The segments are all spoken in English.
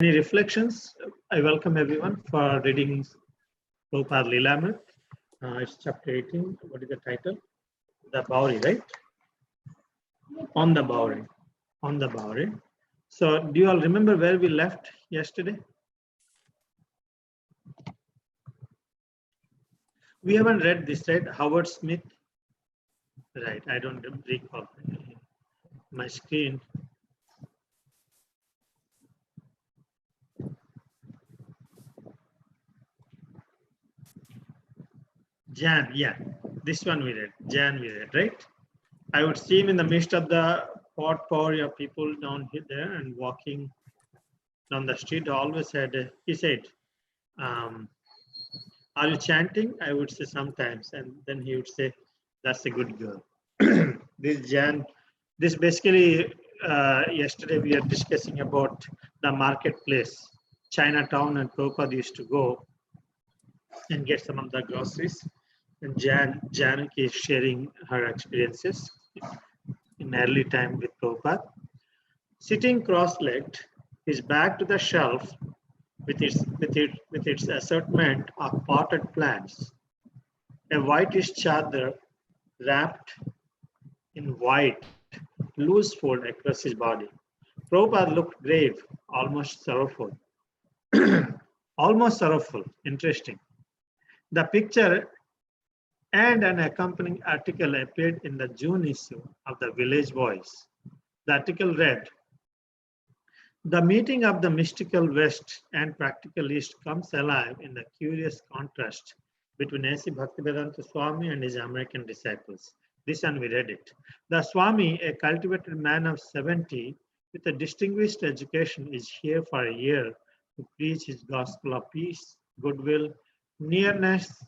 Any reflections? I welcome everyone for reading Prabhupada LILAMRITA. It's chapter 18. What is the title? The Bowery, right? On the Bowery. On the Bowery. So, do you all remember where we left yesterday? We haven't read this, right? Howard Smith. Right. I don't recall my screen. Jan, yeah, this one we read. Jan we read, right? I would see him in the midst of the potpourri of people down here there and walking down the street. Always said, he said, are you chanting? I would say sometimes, and then he would say, that's a good girl. This Jan, this basically, yesterday we are discussing about the marketplace, Chinatown, and Prabhupada used to go and get some of the groceries. And Janaki is sharing her experiences in early time with Prabhupada. Sitting cross-legged, his back to the shelf with its assortment of potted plants, a whitish chadar wrapped in white, loose fold across his body. Prabhupada looked grave, almost sorrowful. Almost sorrowful, interesting. The picture and an accompanying article appeared in the June issue of the Village Voice. The article read, "The meeting of the mystical West and practical East comes alive in the curious contrast between A.C. Bhaktivedanta Swami and his American disciples." This one we read it. The Swami, a cultivated man of 70 with a distinguished education, is here for a year to preach his gospel of peace, goodwill, nearness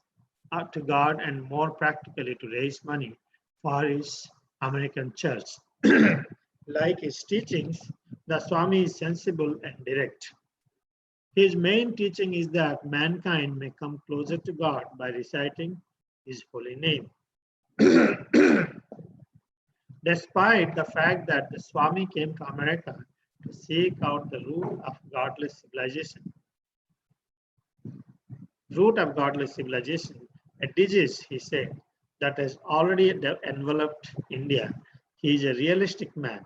to God, and more practically to raise money for his American church. Like his teachings, the Swami is sensible and direct. His main teaching is that mankind may come closer to God by reciting his holy name. Despite the fact that the Swami came to America to seek out the root of godless civilization, a disease, he said, that has already enveloped India. He is a realistic man.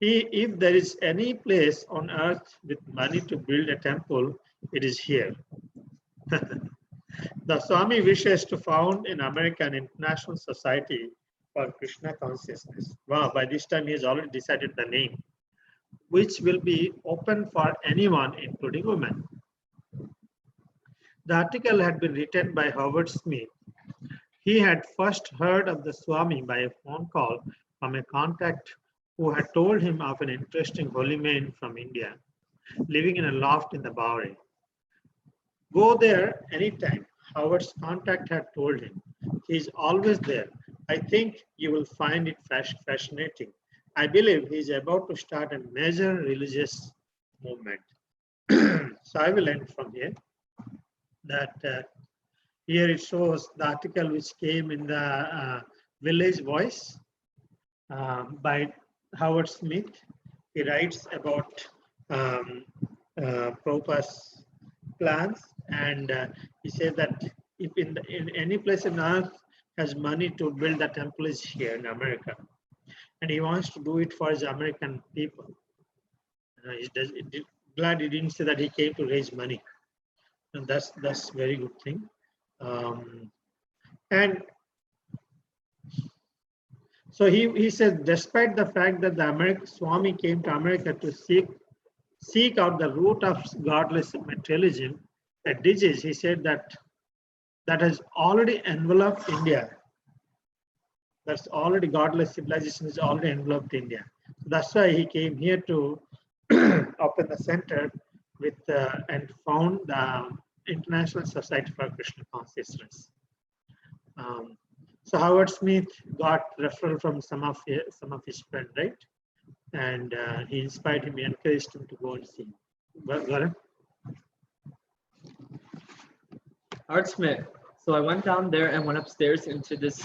If there is any place on earth with money to build a temple, it is here. The Swami wishes to found in America an international society for Krishna consciousness. Wow, by this time he has already decided the name, which will be open for anyone, including women. The article had been written by Howard Smith. He had first heard of the Swami by a phone call from a contact who had told him of an interesting holy man from India living in a loft in the Bowery. Go there anytime, Howard's contact had told him. He is always there. I think you will find it fascinating. I believe he is about to start a major religious movement. So I will end from here. That here it shows the article which came in the Village Voice by Howard Smith. He writes about Prabhupada's plans, and he says that if in any place on earth has money to build a temple is here in America, and he wants to do it for his American people. Glad he didn't say that he came to raise money. And that's very good thing. And so he says, despite the fact that the Swami came to America to seek out the root of godless materialism, a disease, he said that has already enveloped India. That's already godless civilization has already enveloped India. That's why he came here to open the center with and found the International Society for Krishna Consciousness. So Howard Smith got referral from some of his friends, right? And he inspired him, he encouraged him to go and see. Got it? Howard Smith. So I went down there and went upstairs into this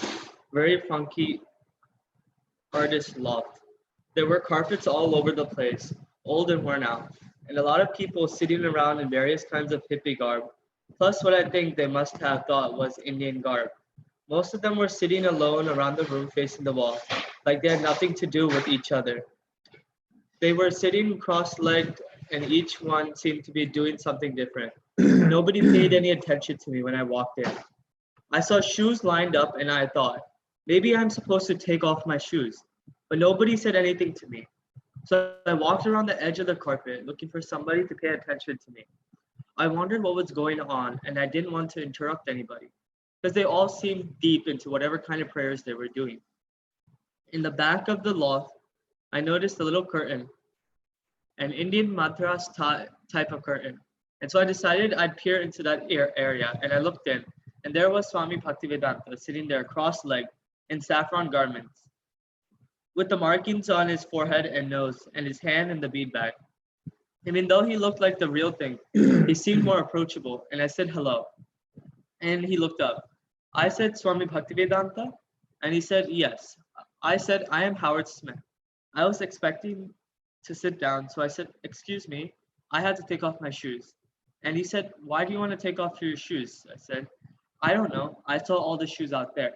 very funky artist loft. There were carpets all over the place, old and worn out. and a lot of people sitting around in various kinds of hippie garb, plus what I think they must have thought was Indian garb. Most of them were sitting alone around the room facing the wall, like they had nothing to do with each other. They were sitting cross-legged, and each one seemed to be doing something different. Nobody paid any attention to me when I walked in. I saw shoes lined up, and I thought, maybe I'm supposed to take off my shoes. But nobody said anything to me. So I walked around the edge of the carpet, looking for somebody to pay attention to me. I wondered what was going on, and I didn't want to interrupt anybody, because they all seemed deep into whatever kind of prayers they were doing. In the back of the loft, I noticed a little curtain, an Indian Madras type of curtain. And so I decided I'd peer into that area, and I looked in, and there was Swami Bhaktivedanta sitting there cross-legged in saffron garments, with the markings on his forehead and nose, and his hand in the bead bag. Even though he looked like the real thing, he seemed more approachable, and I said hello. And he looked up. I said, Swami Bhaktivedanta? And he said, yes. I said, I am Howard Smith. I was expecting to sit down, so I said, excuse me, I had to take off my shoes. And he said, why do you want to take off your shoes? I said, I don't know. I saw all the shoes out there.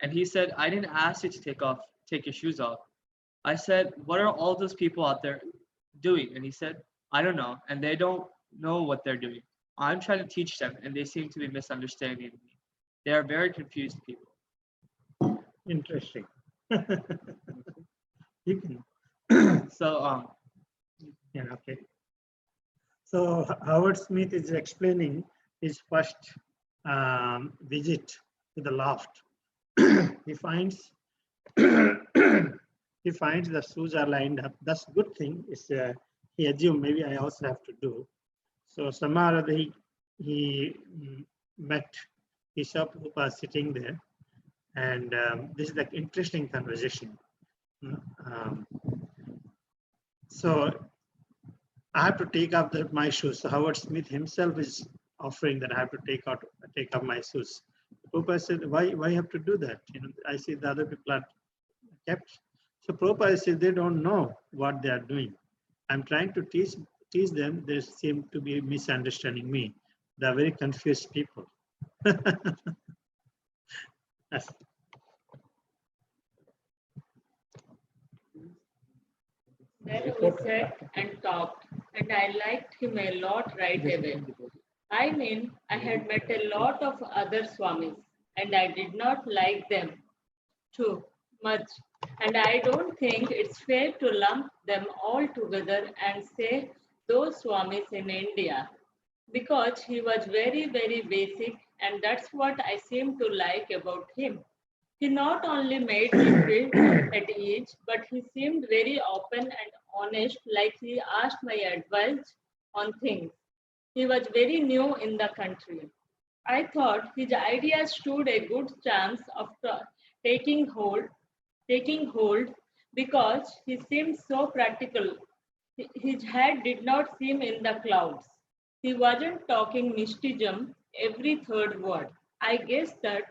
And he said, I didn't ask you to take your shoes off. I said, what are all those people out there doing? And he said, I don't know. And they don't know what they're doing. I'm trying to teach them, and they seem to be misunderstanding me. They are very confused people. Interesting. You can. So, Yeah, okay. So Howard Smith is explaining his first visit to the loft. He finds he finds the shoes are lined up. That's a good thing. Is he assumed maybe I also have to do. So somehow or other he met Isha Prabhupada sitting there, and this is like interesting conversation. So I have to take off my shoes. So Howard Smith himself is offering that I have to take off my shoes. Prabhupada said, why you have to do that? You know, I see the other people are kept. So Prabhupada said they don't know what they are doing. I'm trying to teach them. They seem to be misunderstanding me. They are very confused people. Yes. Then we sat and talked, and I liked him a lot right away. I mean, I had met a lot of other Swamis, and I did not like them too much. And I don't think it's fair to lump them all together and say those Swamis in India, because he was very, very basic, and that's what I seem to like about him. He not only made me feel at ease, but he seemed very open and honest, like he asked my advice on things. He was very new in the country. I thought his ideas stood a good chance of taking hold, taking hold, because he seemed so practical. His head did not seem in the clouds. He wasn't talking mysticism every third word. I guess that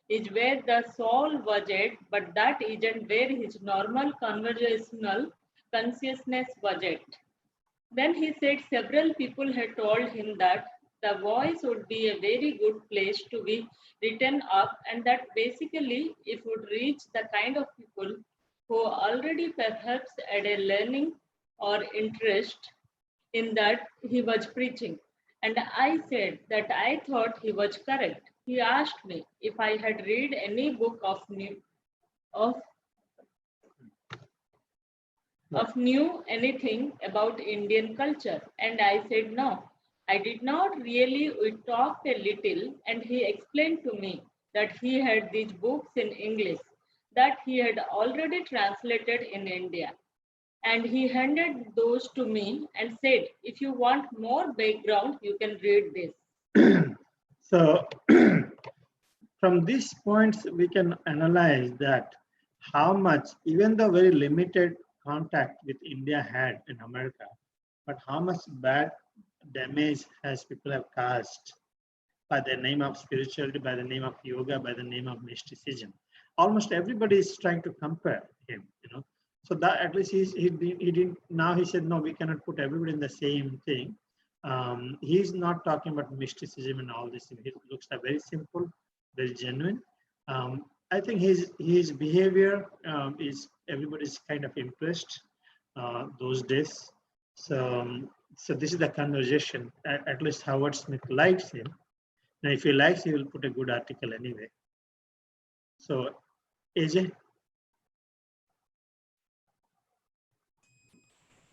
is where the soul was at, but that isn't where his normal conversational consciousness was at. Then he said several people had told him that the voice would be a very good place to be written up, and that basically it would reach the kind of people who already perhaps had a learning or interest in that he was preaching. And I said that I thought he was correct. He asked me if I had read any book of, of knew anything about Indian culture. And I said no. I did not really. We talked a little, and he explained to me that he had these books in English that he had already translated in India. And he handed those to me and said, if you want more background, you can read this. So from these points, we can analyze that how much, even the very limited contact with India had in America, but how much bad damage has people have caused by the name of spirituality, by the name of yoga, by the name of mysticism. Almost everybody is trying to compare him, you know. So that at least he didn't. Now he said, no, we cannot put everybody in the same thing. He's not talking about mysticism and all this. He looks like very simple, very genuine. I think his behavior is everybody's kind of impressed those days. So this is the conversation. At least Howard Smith likes him. Now, if he likes, he will put a good article anyway. So, AJ.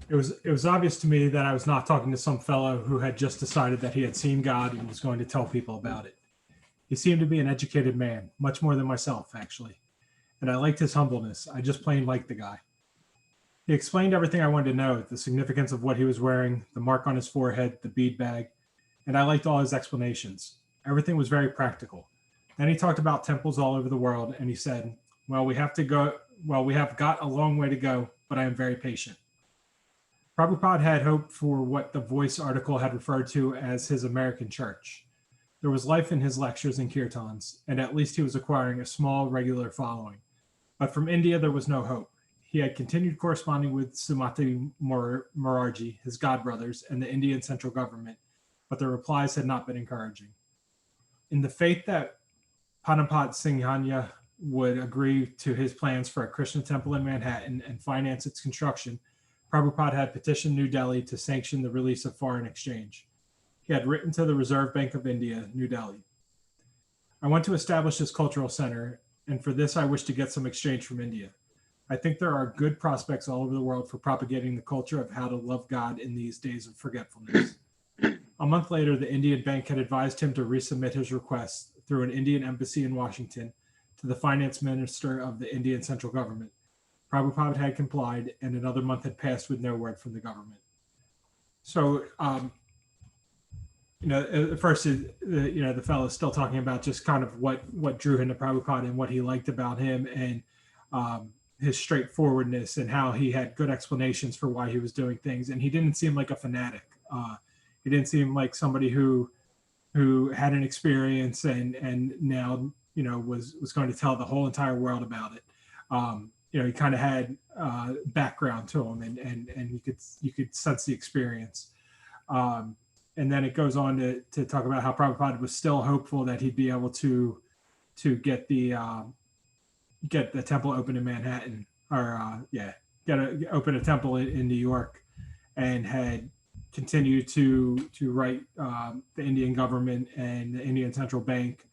It was obvious to me that I was not talking to some fellow who had just decided that he had seen God and was going to tell people about it. He seemed to be an educated man, much more than myself, actually. And I liked his humbleness. I just plain liked the guy. He explained everything I wanted to know, the significance of what he was wearing, the mark on his forehead, the bead bag, and I liked all his explanations. Everything was very practical. Then he talked about temples all over the world, and he said, we have got a long way to go, but I am very patient. Prabhupada had hoped for what the Voice article had referred to as his American church. There was life in his lectures and kirtans, and at least he was acquiring a small, regular following. But from India, there was no hope. He had continued corresponding with Sumati Morarji, his godbrothers, and the Indian central government, but the replies had not been encouraging. In the faith that Panapat Singhania would agree to his plans for a Krishna temple in Manhattan and finance its construction, Prabhupada had petitioned New Delhi to sanction the release of foreign exchange. He had written to the Reserve Bank of India, New Delhi. I want to establish this cultural center, and for this I wish to get some exchange from India. I think there are good prospects all over the world for propagating the culture of how to love God in these days of forgetfulness. A month later, the Indian bank had advised him to resubmit his request through an Indian embassy in Washington to the finance minister of the Indian central government. Prabhupada had complied, and another month had passed with no word from the government. So, at first, the fellow is still talking about just kind of what drew him to Prabhupada and what he liked about him, and his straightforwardness and how he had good explanations for why he was doing things. And he didn't seem like a fanatic. He didn't seem like somebody who had an experience and now was going to tell the whole entire world about it. He kind of had background to him, and you could sense the experience. And then it goes on to talk about how Prabhupada was still hopeful that he'd be able to get the temple open in Manhattan, or open a temple in New York, and had continued to write the Indian government and the Indian Central Bank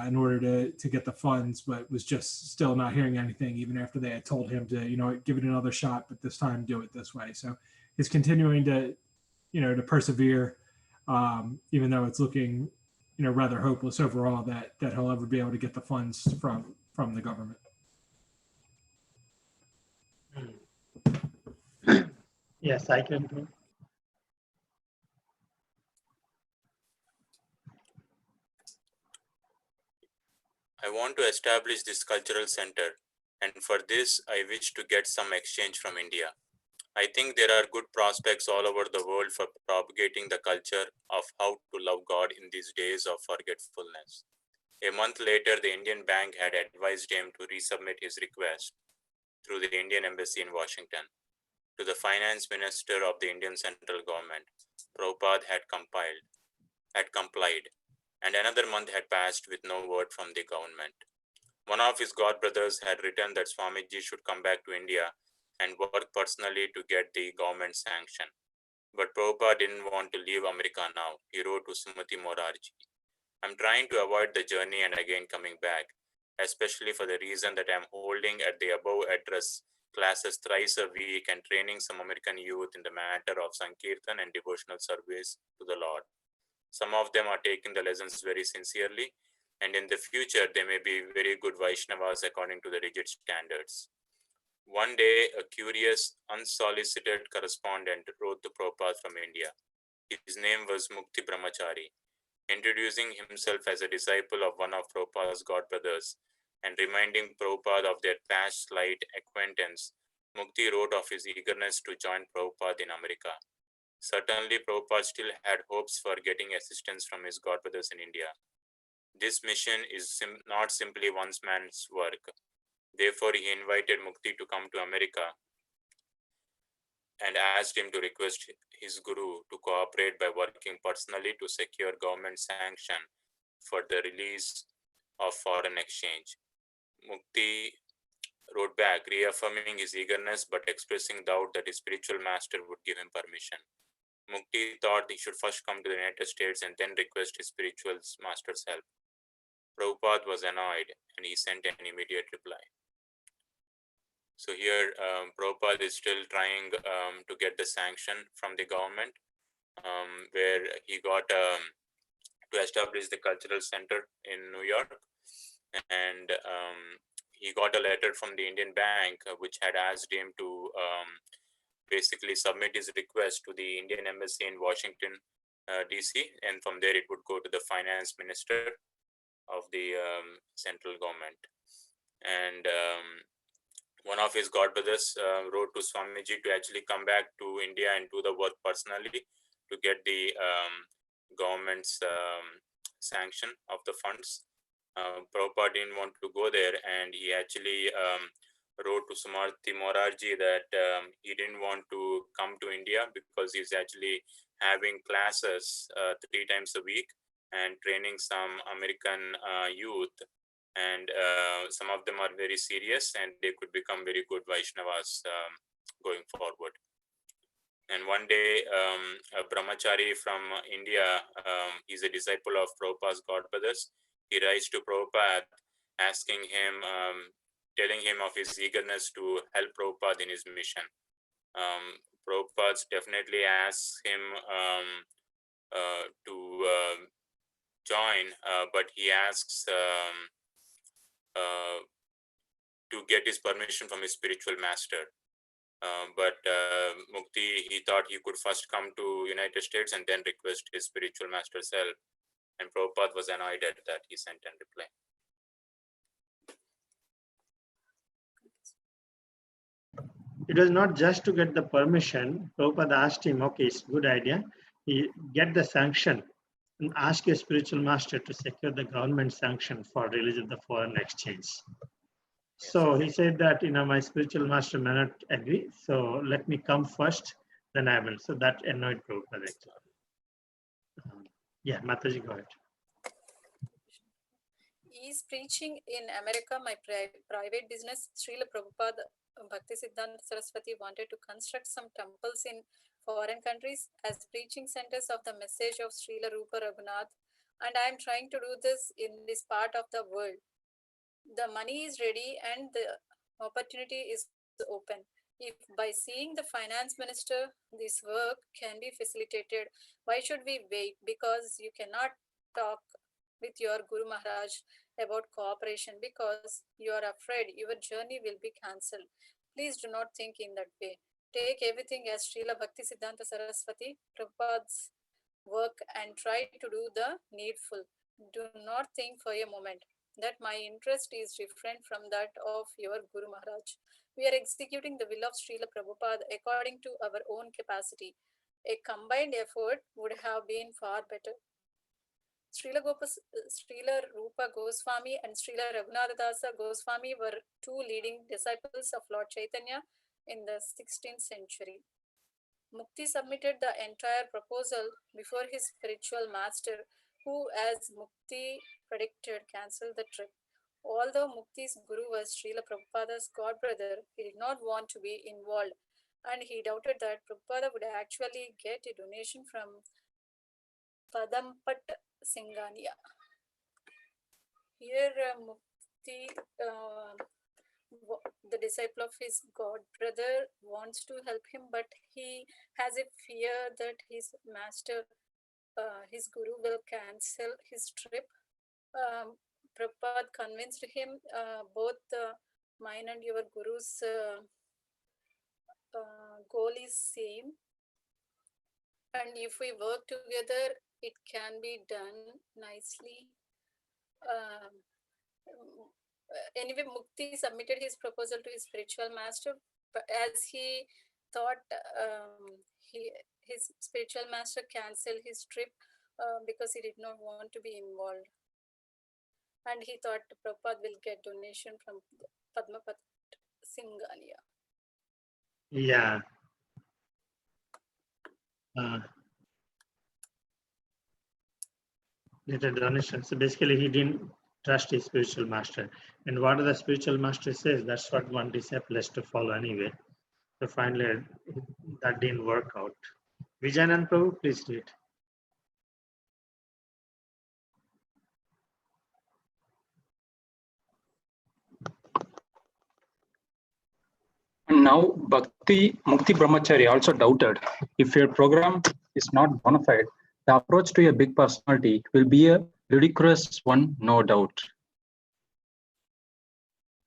in order to get the funds, but was just still not hearing anything, even after they had told him to, give it another shot, but this time do it this way. So he's continuing to persevere, even though it's looking, rather hopeless overall that he'll ever be able to get the funds from the government. Yes, I can. I want to establish this cultural center, and for this, I wish to get some exchange from India. I think there are good prospects all over the world for propagating the culture of how to love God in these days of forgetfulness. A month later, the Indian bank had advised him to resubmit his request through the Indian embassy in Washington to the finance minister of the Indian central government. Prabhupada had complied, and another month had passed with no word from the government. One of his godbrothers had written that Swamiji should come back to India and work personally to get the government sanction. But Prabhupada didn't want to leave America now. He wrote to Sumati Morarji, I'm trying to avoid the journey and again coming back, especially for the reason that I'm holding at the above address classes thrice a week and training some American youth in the matter of Sankirtan and devotional service to the Lord. Some of them are taking the lessons very sincerely, and in the future, they may be very good Vaishnavas according to the rigid standards. One day, a curious, unsolicited correspondent wrote to Prabhupada from India. His name was Mukti Brahmachari. Introducing himself as a disciple of one of Prabhupada's godbrothers and reminding Prabhupada of their past slight acquaintance, Mukti wrote of his eagerness to join Prabhupada in America. Certainly, Prabhupada still had hopes for getting assistance from his godbrothers in India. This mission is not simply one man's work. Therefore, he invited Mukti to come to America and asked him to request his guru to cooperate by working personally to secure government sanction for the release of foreign exchange. Mukti wrote back, reaffirming his eagerness but expressing doubt that his spiritual master would give him permission. Mukti thought he should first come to the United States and then request his spiritual master's help. Prabhupada was annoyed and he sent an immediate reply. So here, Prabhupada is still trying to get the sanction from the government, where he got to establish the cultural center in New York, and he got a letter from the Indian Bank, which had asked him to basically submit his request to the Indian Embassy in Washington, DC, and from there it would go to the finance minister of the central government. And one of his godbrothers wrote to Swamiji to actually come back to India and do the work personally to get the government's sanction of the funds. Prabhupada didn't want to go there, and he actually wrote to Sumarti Morarji that he didn't want to come to India because he's actually having classes 3 times a week and training some American youth, and some of them are very serious and they could become very good Vaishnavas going forward. And one day, a brahmachari from India, he's a disciple of Prabhupada's godbrothers. He writes to Prabhupada asking him, telling him of his eagerness to help Prabhupada in his mission. Prabhupada definitely asks him to join, but he asks to get his permission from his spiritual master. But Mukti, he thought he could first come to United States and then request his spiritual master's help. And Prabhupada was annoyed at that. He sent a reply. It was not just to get the permission. Prabhupada asked him, okay, it's a good idea. He get the sanction and ask your spiritual master to secure the government sanction for release of the foreign exchange. So he said that, my spiritual master may not agree. So let me come first, then I will. So that annoyed Prabhupada actually. Yeah, Mataji, go ahead. Is preaching in America my private business? Srila Prabhupada Bhaktisiddhanta Saraswati wanted to construct some temples in foreign countries as preaching centers of the message of Srila Rupa Raghunath, and I am trying to do this in this part of the world. The money is ready and the opportunity is open. If by seeing the finance minister, this work can be facilitated, why should we wait? Because you cannot talk with your Guru Maharaj about cooperation because you are afraid your journey will be cancelled. Please do not think in that way. Take everything as Srila Bhaktisiddhanta Saraswati, Prabhupada's work, and try to do the needful. Do not think for a moment that my interest is different from that of your Guru Maharaj. We are executing the will of Srila Prabhupada according to our own capacity. A combined effort would have been far better. Srila Rupa Goswami and Srila Raghunatha Goswami were 2 leading disciples of Lord Chaitanya in the 16th century. Mukti submitted the entire proposal before his spiritual master, who, as Mukti predicted, cancelled the trip. Although Mukti's guru was Srila Prabhupada's godbrother, he did not want to be involved, and he doubted that Prabhupada would actually get a donation from Padampat Singhania. Here, Mukti, the disciple of his god brother, wants to help him, but he has a fear that his master, his guru, will cancel his trip. Prabhupada convinced him, both mine and your guru's goal is same, and if we work together, it can be done nicely. Anyway, Mukti submitted his proposal to his spiritual master, but as he thought his spiritual master cancelled his trip because he did not want to be involved. And he thought Prabhupada will get donation from Padmapat Singhania. Yeah. Little donation. So basically, he didn't trust his spiritual master. And what the spiritual master says, that's what one disciple has to follow anyway. So finally, that didn't work out. Vijayanand Prabhu, please read. And now Bhakti Mukti Brahmachari also doubted if your program is not bona fide, the approach to a big personality will be a ludicrous one, no doubt.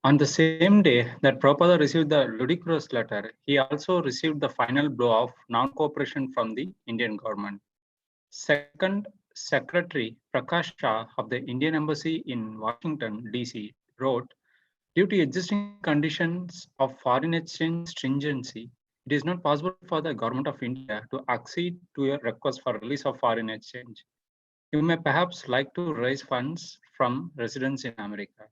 On the same day that Prabhupada received the ludicrous letter, he also received the final blow of non-cooperation from the Indian government. Second Secretary Prakash Shah of the Indian Embassy in Washington, D.C. wrote, due to existing conditions of foreign exchange stringency, it is not possible for the government of India to accede to a request for release of foreign exchange. You may perhaps like to raise funds from residents in America.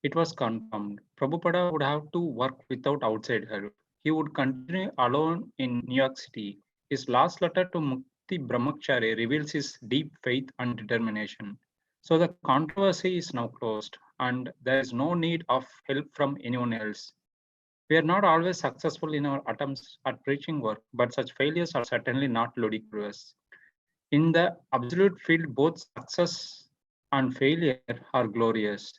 It was confirmed. Prabhupada would have to work without outside help. He would continue alone in New York City. His last letter to Mukti Brahmachari reveals his deep faith and determination. So the controversy is now closed, and there is no need of help from anyone else. We are not always successful in our attempts at preaching work, but such failures are certainly not ludicrous. In the absolute field, both success and failure are glorious.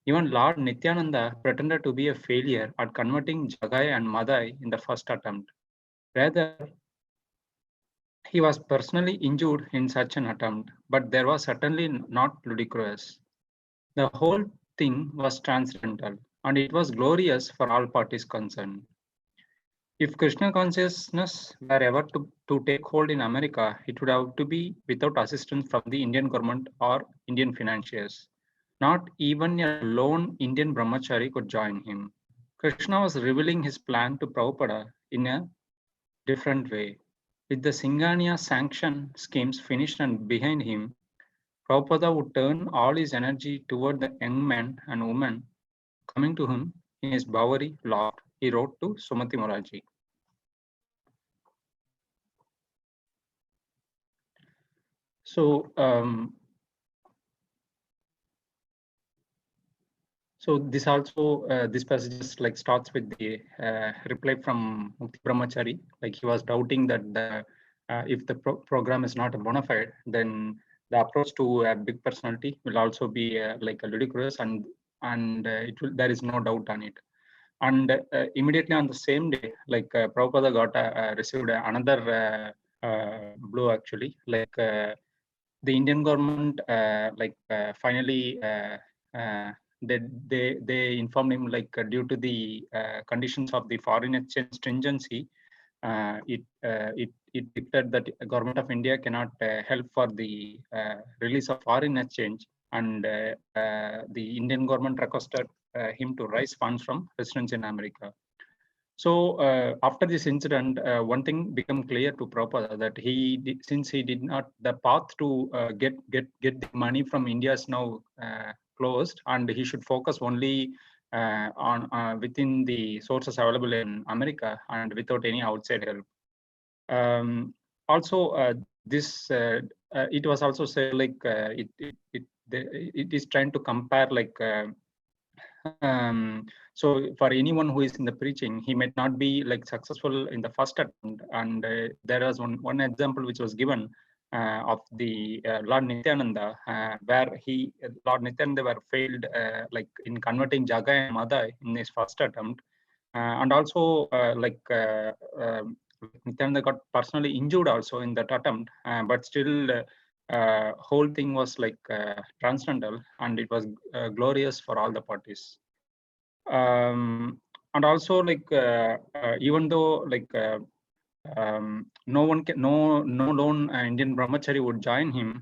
Even Lord Nityananda pretended to be a failure at converting Jagai and Madai in the first attempt. Rather, he was personally injured in such an attempt, but there was certainly not ludicrous. The whole thing was transcendental, and it was glorious for all parties concerned. If Krishna consciousness were ever to take hold in America, it would have to be without assistance from the Indian government or Indian financiers. Not even a lone Indian brahmachari could join him. Krishna was revealing his plan to Prabhupada in a different way. With the Singhania sanction schemes finished and behind him, Prabhupada would turn all his energy toward the young men and women coming to him in his Bawari loft, he wrote to Sumati Moraji. So, this also, this passage is like starts with the reply from Mukti Brahmachari. Like he was doubting that if the program is not a bona fide, then the approach to a big personality will also be like a ludicrous, and it will, there is no doubt on it. And immediately on the same day, like Prabhupada got received another blow actually, like the Indian government finally they informed him like due to the conditions of the foreign exchange stringency, it declared that the government of India cannot help for the release of foreign exchange, and the Indian government requested him to raise funds from residents in America. So after this incident, one thing became clear to Prabhupada that since he did not, the path to get the money from India is now closed, and he should focus only on within the sources available in America and without any outside help. Also, this it was also said like it is trying to compare like. So for anyone who is in the preaching, he might not be like successful in the first attempt. And there was one example which was given of the Lord Nityananda, where Lord Nityananda were failed like in converting Jagai and Madai in his first attempt, and also Nityananda got personally injured also in that attempt, but still. Whole thing was like transcendental, and it was glorious for all the parties. And also like even though like no lone Indian brahmachari would join him,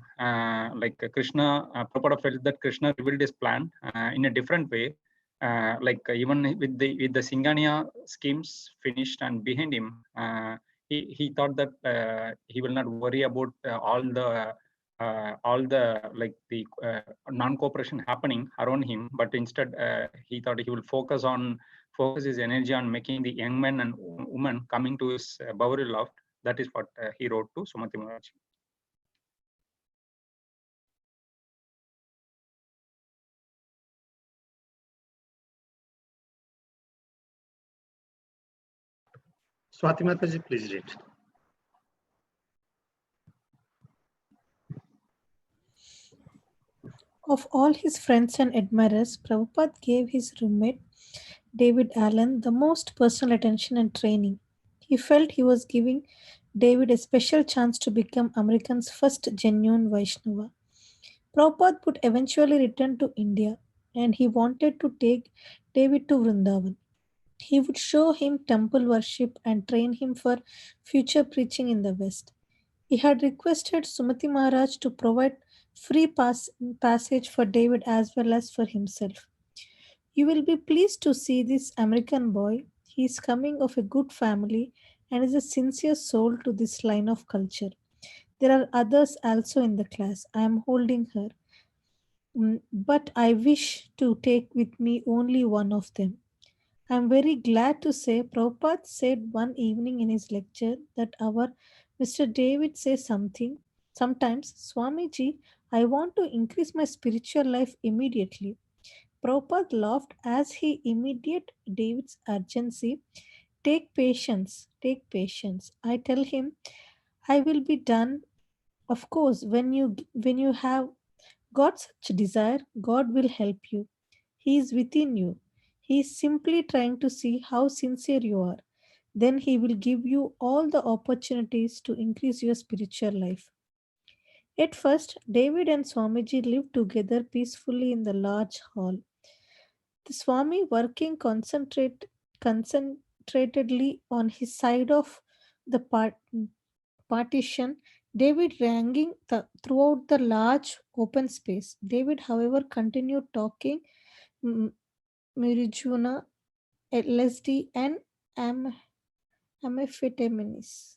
like Krishna, Prabhupada felt that Krishna revealed his plan in a different way. Like even with the Singhania schemes finished and behind him, he thought that he will not worry about all the all the non-cooperation happening around him, but instead he thought he will focus his energy on making the young men and women coming to his Bowery loft. That is what he wrote to Sumati Maharaj. Swati Mataji, please read. Of all his friends and admirers, Prabhupada gave his roommate, David Allen, the most personal attention and training. He felt he was giving David a special chance to become America's first genuine Vaishnava. Prabhupada would eventually return to India, and he wanted to take David to Vrindavan. He would show him temple worship and train him for future preaching in the West. He had requested Sumati Maharaj to provide free passage for David as well as for himself. You will be pleased to see this American boy. He is coming of a good family and is a sincere soul to this line of culture. There are others also in the class. I am holding her. But I wish to take with me only one of them. I am very glad to say Prabhupada said one evening in his lecture that our Mr. David says something. Sometimes, Swamiji, I want to increase my spiritual life immediately. Prabhupada laughed as he immediate David's urgency. Take patience, take patience. I tell him, I will be done. Of course, when you have got such desire, God will help you. He is within you. He is simply trying to see how sincere you are. Then He will give you all the opportunities to increase your spiritual life. At first, David and Swamiji lived together peacefully in the large hall. The Swami working concentratedly on his side of the partition, David ranging throughout the large open space. David, however, continued talking marijuana, LSD, and amphetamines.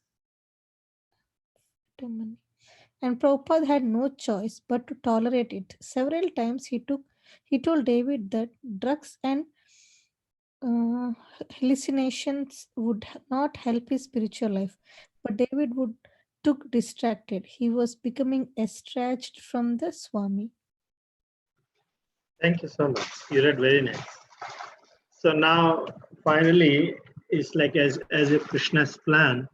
And Prabhupada had no choice but to tolerate it. Several times he told David that drugs and hallucinations would not help his spiritual life, but David would took distracted. He was becoming estranged from the Swami. Thank you so much. You read very nice. So now, finally, it's like as if Krishna's plan.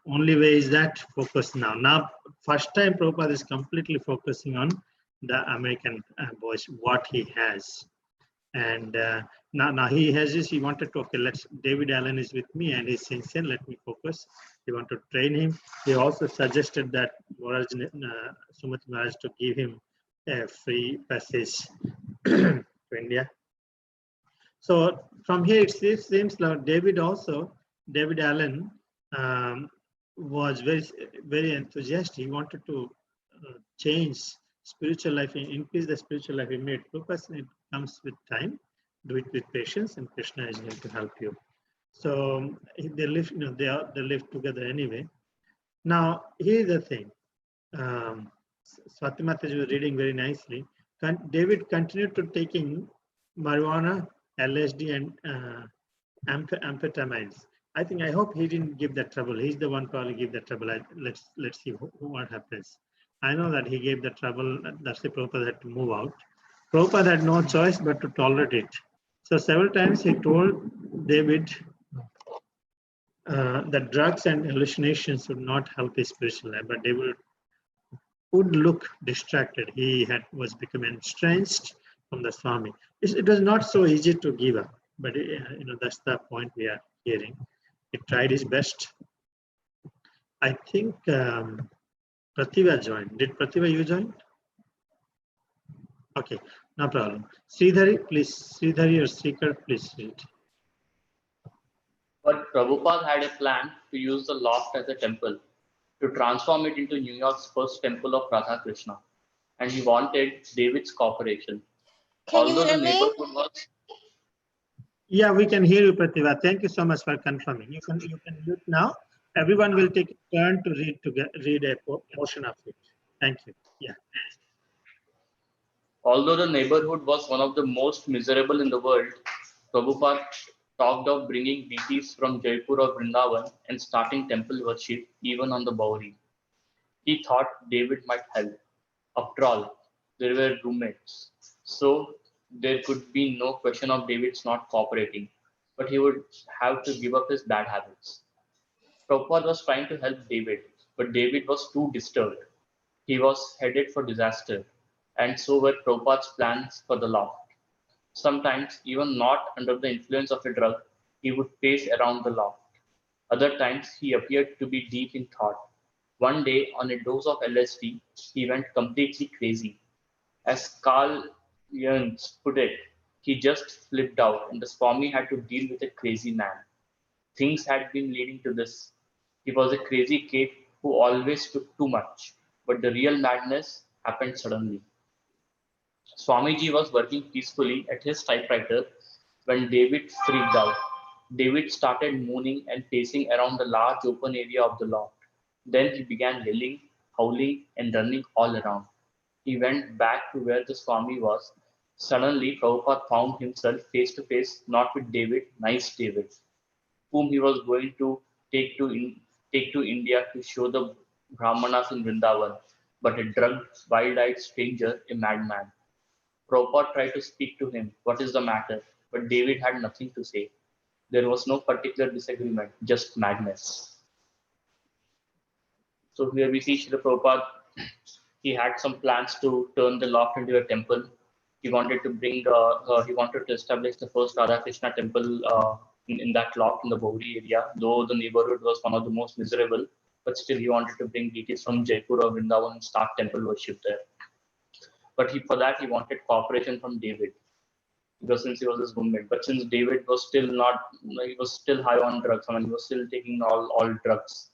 Only way is that focus now. Now, first time Prabhupada is completely focusing on the American boys, what he has. And now he has this, he wanted to, okay, David Allen is with me and he's sincere, let me focus. He wanted to train him. He also suggested that Sumati Maharaj to give him a free passage to India. So from here it seems like David Allen was very enthusiastic. He wanted to change spiritual life, increase the spiritual life he made. Because it comes with time, do it with patience, and Krishna is going to help you. So they live, they live together anyway. Now here's the thing. Swati Mataji was reading very nicely. David continued to taking marijuana, LSD, and amphetamines. I hope he didn't give that trouble. He's the one probably give that trouble. Let's see what happens. I know that he gave the trouble. That's the Prabhupada had to move out. Prabhupada had no choice but to tolerate it. So several times he told David that drugs and hallucinations would not help his spiritual life, but David would look distracted. He was becoming estranged from the Swami. It was not so easy to give up, but that's the point we are hearing. He tried his best. I think Pratibha joined. Did Pratibha you join? Okay, no problem. Sridhari, please. Sridhari or Srikar, please read. But Prabhupada had a plan to use the loft as a temple, to transform it into New York's first temple of Radha Krishna. And he wanted David's cooperation. Although the neighborhood was... Yeah, we can hear you, Pratibha. Thank you so much for confirming. You can mute now. Everyone will take a turn to read a portion of it. Thank you. Yeah. Although the neighborhood was one of the most miserable in the world, Prabhupada talked of bringing deities from Jaipur or Vrindavan and starting temple worship even on the Bowery. He thought David might help. After all, they were roommates. So there could be no question of David's not cooperating, but he would have to give up his bad habits. Prabhupada was trying to help David, but David was too disturbed. He was headed for disaster, and so were Prabhupada's plans for the loft. Sometimes, even not under the influence of a drug, he would pace around the loft. Other times, he appeared to be deep in thought. One day, on a dose of LSD, he went completely crazy. As Carl Jung put it, he just flipped out, and the Swami had to deal with a crazy man. Things had been leading to this. He was a crazy kid who always took too much, but the real madness happened suddenly. Swamiji was working peacefully at his typewriter when David freaked out. David started moaning and pacing around the large open area of the loft. Then he began yelling, howling, and running all around. He went back to where the Swami was. Suddenly, Prabhupada found himself face to face not with David, nice David, whom he was going to take to, take to India to show the Brahmanas in Vrindavan, but a drugged, wild-eyed stranger, a madman. Prabhupada tried to speak to him, what is the matter? But David had nothing to say. There was no particular disagreement, just madness. So here we see Srila Prabhupada, he had some plans to turn the loft into a temple. He wanted to he wanted to establish the first Radha Krishna temple in that loft in the Bohri area, though the neighborhood was one of the most miserable, but still he wanted to bring deities from Jaipur or Vrindavan and start temple worship there. But for that, he wanted cooperation from David, because since he was his roommate. But since David was still not, he was still high on drugs. I mean, he was still taking all drugs.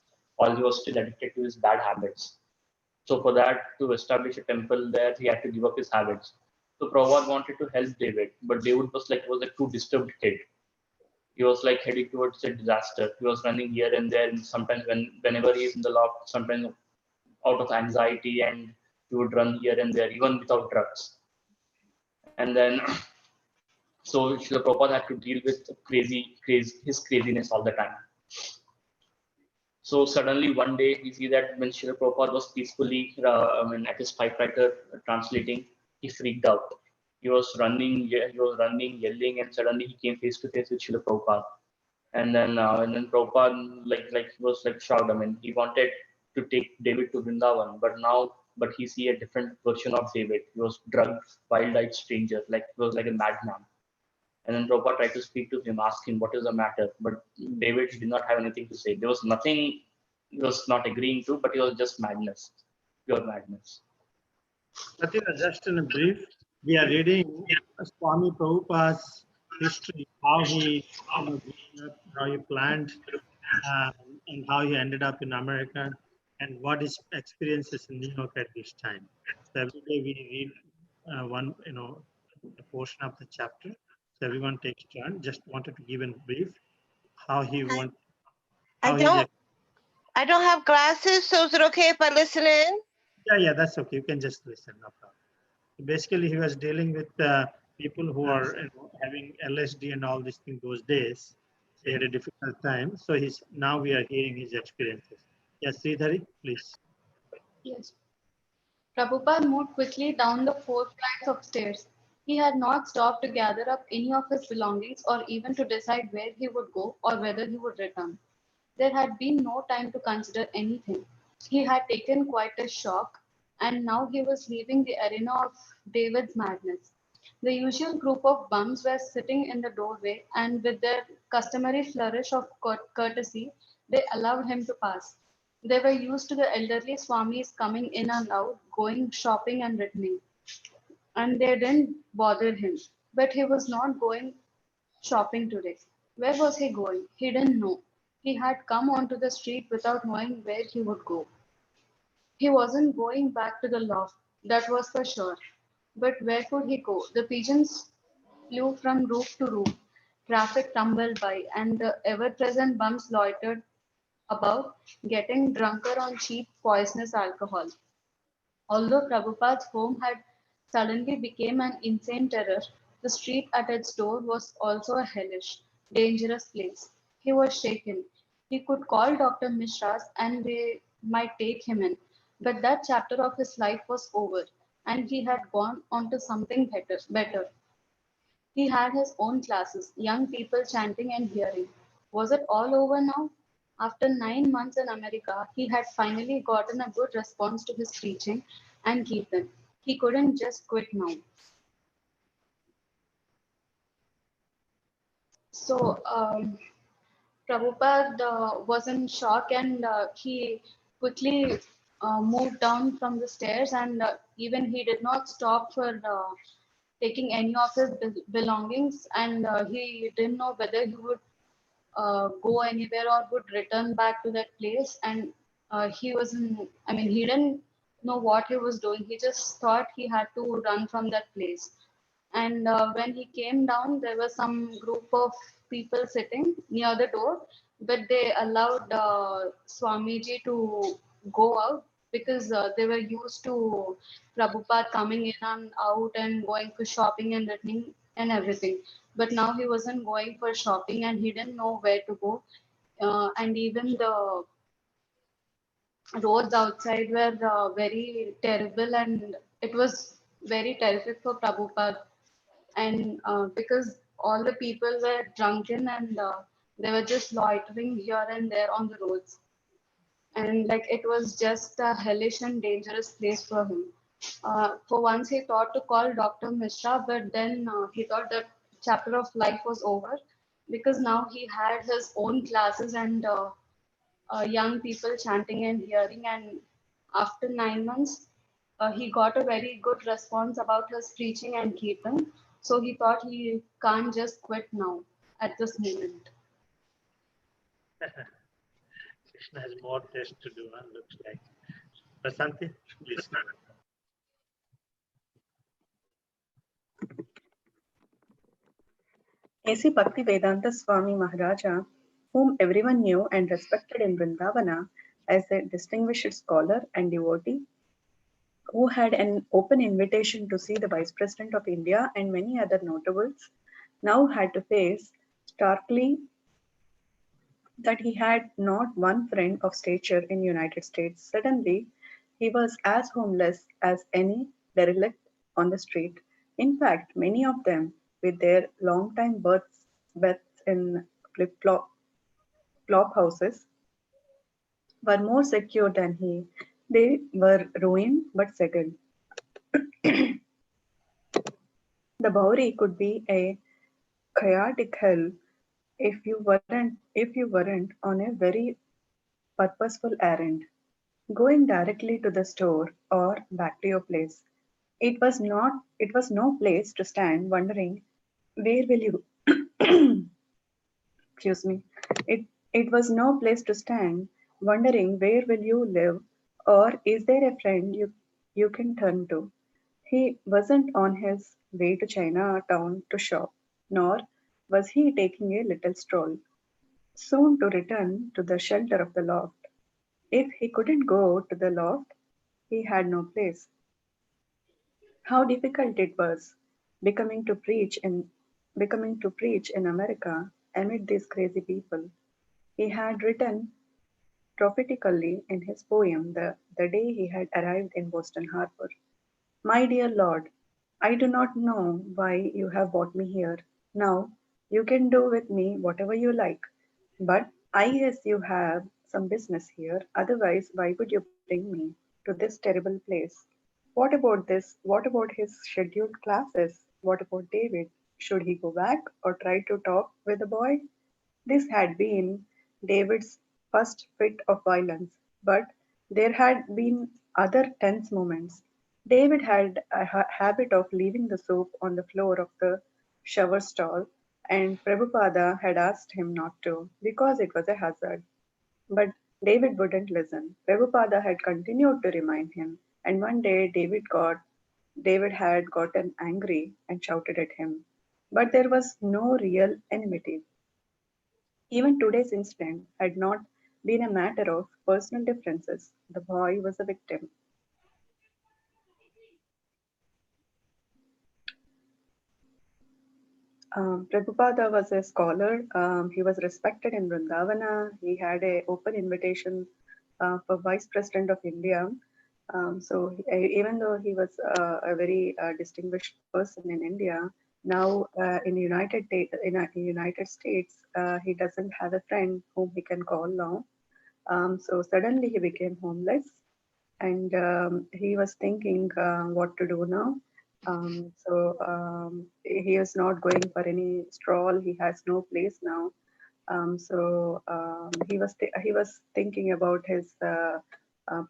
He was still addicted to his bad habits. So for that, to establish a temple there, he had to give up his habits. So Prabhupada wanted to help David, but David was a too disturbed kid. He was like heading towards a disaster. He was running here and there, and sometimes whenever he is in the loft, sometimes out of anxiety, and he would run here and there, even without drugs. And then so Srila Prabhupada had to deal with his craziness all the time. So suddenly one day we see that when Srila Prabhupada was peacefully at his typewriter translating, he freaked out. He was running, yelling, and suddenly he came face to face with Srila Prabhupada. And then Prabhupada he was shocked. I mean, he wanted to take David to Vrindavan, but he see a different version of David. He was drugged, wild-eyed stranger, he was like a madman. And then Prabhupada tried to speak to him, ask him what is the matter. But David did not have anything to say. There was nothing he was not agreeing to, but it was just madness, pure madness. Just in a brief, we are reading Swami Prabhupada's history, how he, how he planned and how he ended up in America, and what his experiences in New York at this time. So every day we read one, a portion of the chapter. So everyone takes turn. Just wanted to give a brief how he wants. I don't have glasses, so is it okay if I listen in? Yeah, that's okay. You can just listen. No problem. Basically, he was dealing with people who are having LSD and all these things those days. He had a difficult time. So now we are hearing his experiences. Yes, Sridhari, please. Yes. Prabhupada moved quickly down the 4 flights of stairs. He had not stopped to gather up any of his belongings or even to decide where he would go or whether he would return. There had been no time to consider anything. He had taken quite a shock, and now he was leaving the arena of David's madness. The usual group of bums were sitting in the doorway, and with their customary flourish of courtesy, they allowed him to pass. They were used to the elderly Swamis coming in and out, going shopping and returning, and they didn't bother him. But he was not going shopping today. Where was he going? He didn't know. He had come onto the street without knowing where he would go. He wasn't going back to the loft, that was for sure. But where could he go? The pigeons flew from roof to roof. Traffic tumbled by, and the ever-present bums loitered about, getting drunker on cheap, poisonous alcohol. Although Prabhupada's home had suddenly become an insane terror, the street at its door was also a hellish, dangerous place. He was shaken. He could call Dr. Mishra's and they might take him in. But that chapter of his life was over, and he had gone on to something better. He had his own classes, young people chanting and hearing. Was it all over now? After 9 months in America, he had finally gotten a good response to his preaching and Kirtan. He couldn't just quit now. So, Prabhupada was in shock and he quickly moved down from the stairs and even he did not stop for taking any of his belongings and he didn't know whether he would go anywhere or would return back to that place and he was in, I mean he didn't know what he was doing. He just thought he had to run from that place. And when he came down, there was some group of people sitting near the door, but they allowed Swamiji to go out because they were used to Prabhupada coming in and out and going for shopping and returning and everything. But now he wasn't going for shopping and he didn't know where to go. And even the roads outside were very terrible and it was very terrific for Prabhupada and because all the people were drunken and they were just loitering here and there on the roads and like it was just a hellish and dangerous place for him. For once he thought to call Dr. Mishra, but then he thought that chapter of life was over because now he had his own classes and young people chanting and hearing and after 9 months he got a very good response about his preaching and kirtan. So he thought he can't just quit now at this moment. Krishna has more tests to do, looks like. Prasanthi, please. A.C. Bhaktivedanta Swami Maharaja, whom everyone knew and respected in Vrindavana as a distinguished scholar and devotee, who had an open invitation to see the Vice President of India and many other notables, now had to face starkly that he had not one friend of stature in United States. Suddenly, he was as homeless as any derelict on the street. In fact, many of them, with their long-time berths in flop houses, were more secure than he. They were ruined but settled. The Bowery could be a chaotic hell if you weren't on a very purposeful errand, going directly to the store or back to your place. It was no place to stand wondering where will you excuse me. It was no place to stand wondering where will you live or is there a friend you can turn to. He wasn't on his way to Chinatown to shop, nor was he taking a little stroll, soon to return to the shelter of the loft. If he couldn't go to the loft, he had no place. How difficult it was becoming to preach in becoming to preach in America amid these crazy people. He had written prophetically in his poem the day he had arrived in Boston Harbor. My dear Lord, I do not know why you have brought me here. Now you can do with me whatever you like, but I guess you have some business here. Otherwise, why would you bring me to this terrible place? What about this? What about his scheduled classes? What about David? Should he go back or try to talk with the boy? This had been David's first fit of violence, but there had been other tense moments. David had a habit of leaving the soap on the floor of the shower stall, and Prabhupada had asked him not to because it was a hazard. But David wouldn't listen. Prabhupada had continued to remind him, and one day David had gotten angry and shouted at him. But there was no real enmity. Even today's incident had not been a matter of personal differences. The boy was a victim. Prabhupada was a scholar. He was respected in Vrindavana. He had an open invitation for Vice President of India. Even though he was a very distinguished person in India, now in United States, he doesn't have a friend whom he can call now. So suddenly he became homeless, and he was thinking what to do now. He is not going for any stroll. He has no place now. He was thinking about his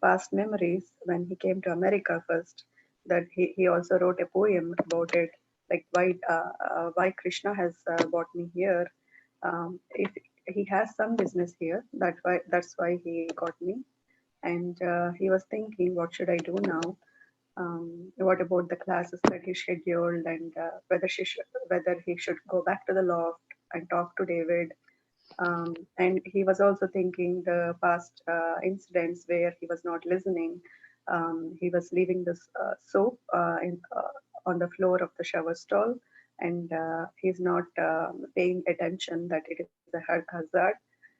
past memories when he came to America first. That he also wrote a poem about it, like why Krishna has brought me here. If he has some business here, that's why he got me. And he was thinking, what should I do now? What about the classes that he scheduled, and whether he should go back to the loft and talk to David. And he was also thinking the past incidents where he was not listening. He was leaving this soap on the floor of the shower stall, and he's not paying attention that it is a hazard.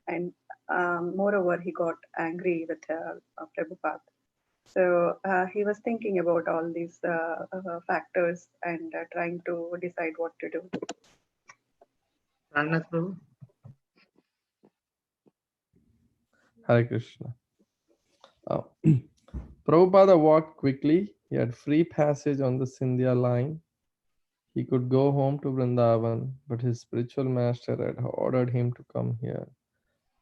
And moreover, he got angry with Prabhupada. So he was thinking about all these factors and trying to decide what to do. Rangnath Prabhu? Hare Krishna. Prabhupada walked quickly. He had free passage on the Sindhya line. He could go home to Vrindavan, but his spiritual master had ordered him to come here.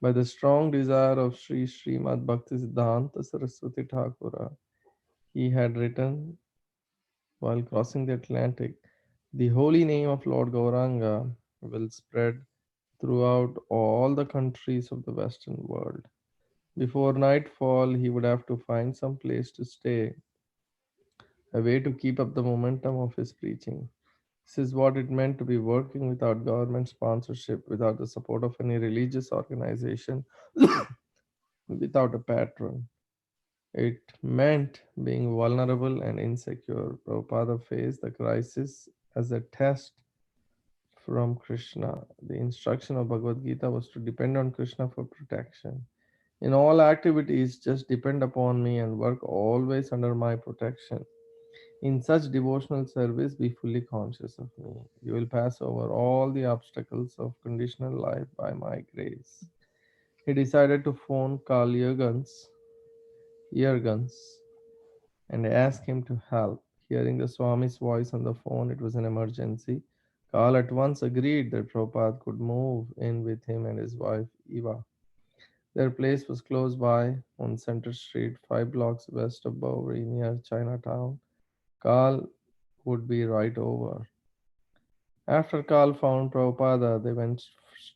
By the strong desire of Sri Srimad Bhaktisiddhanta Saraswati Thakura, he had written while crossing the Atlantic, the holy name of Lord Gauranga will spread throughout all the countries of the Western world. Before nightfall, he would have to find some place to stay, a way to keep up the momentum of his preaching. This is what it meant to be working without government sponsorship, without the support of any religious organization, without a patron. It meant being vulnerable and insecure. Prabhupada faced the crisis as a test from Krishna. The instruction of Bhagavad Gita was to depend on Krishna for protection. In all activities, just depend upon me and work always under my protection. In such devotional service, be fully conscious of me. You will pass over all the obstacles of conditional life by my grace. He decided to phone Carl Jurgens, and ask him to help. Hearing the Swami's voice on the phone, it was an emergency. Carl at once agreed that Prabhupada could move in with him and his wife Eva. Their place was close by on Center Street, 5 blocks west of Bowery, near Chinatown. Carl would be right over. After Carl found Prabhupada, they went